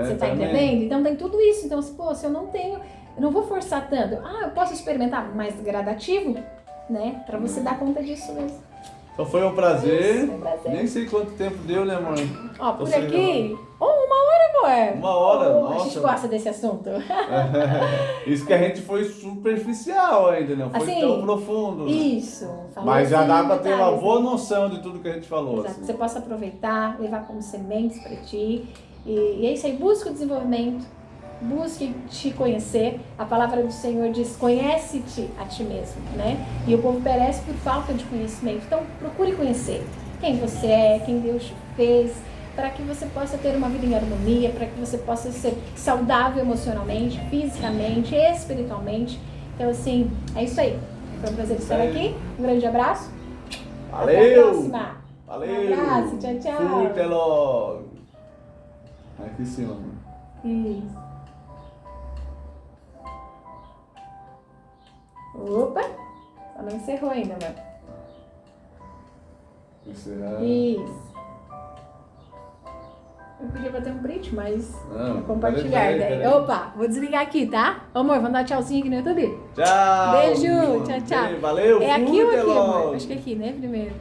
Você tá também. entendendo? Então tem tudo isso. Então, se eu não tenho, eu não vou forçar tanto. Eu posso experimentar mais gradativo, né? Pra você dar conta disso mesmo. Então foi um prazer. Isso, foi um prazer. Nem sei quanto tempo deu, né, mãe? Ó, por Você aqui, 1 hora, amor. 1 hora, A nossa. gente gosta desse assunto. Isso que a gente foi superficial ainda, não foi Assim, tão profundo. né? Isso. falou Mas já assim, dá pra ter uma detalhes, boa né? noção de tudo que a gente falou. Exato. Assim. Que você possa aproveitar, levar como sementes para ti. E é isso aí, busca o desenvolvimento, busque te conhecer. A palavra do Senhor diz, conhece-te a ti mesmo, né? E o povo perece por falta de conhecimento. Então, procure conhecer quem você é, quem Deus te fez, para que você possa ter uma vida em harmonia, para que você possa ser saudável emocionalmente, fisicamente, espiritualmente. Então, assim, é isso aí. Foi um prazer estar aqui. Um grande abraço. Valeu! Até a próxima. Valeu! Um abraço. Tchau, tchau. Fui, até logo! Aqui em cima, mano. Isso. Opa! Só não encerrou ainda, meu. Encerrar. Isso. Eu podia bater um print, mas Não, vou compartilhar. peraí, Daí. peraí. Opa, vou desligar aqui, tá? Ô, amor, vamos dar tchauzinho aqui no YouTube. Tchau! Beijo, tchau, tchau. Valeu, É fui, aqui ou até aqui, logo. amor? Acho que é aqui, né? Primeiro.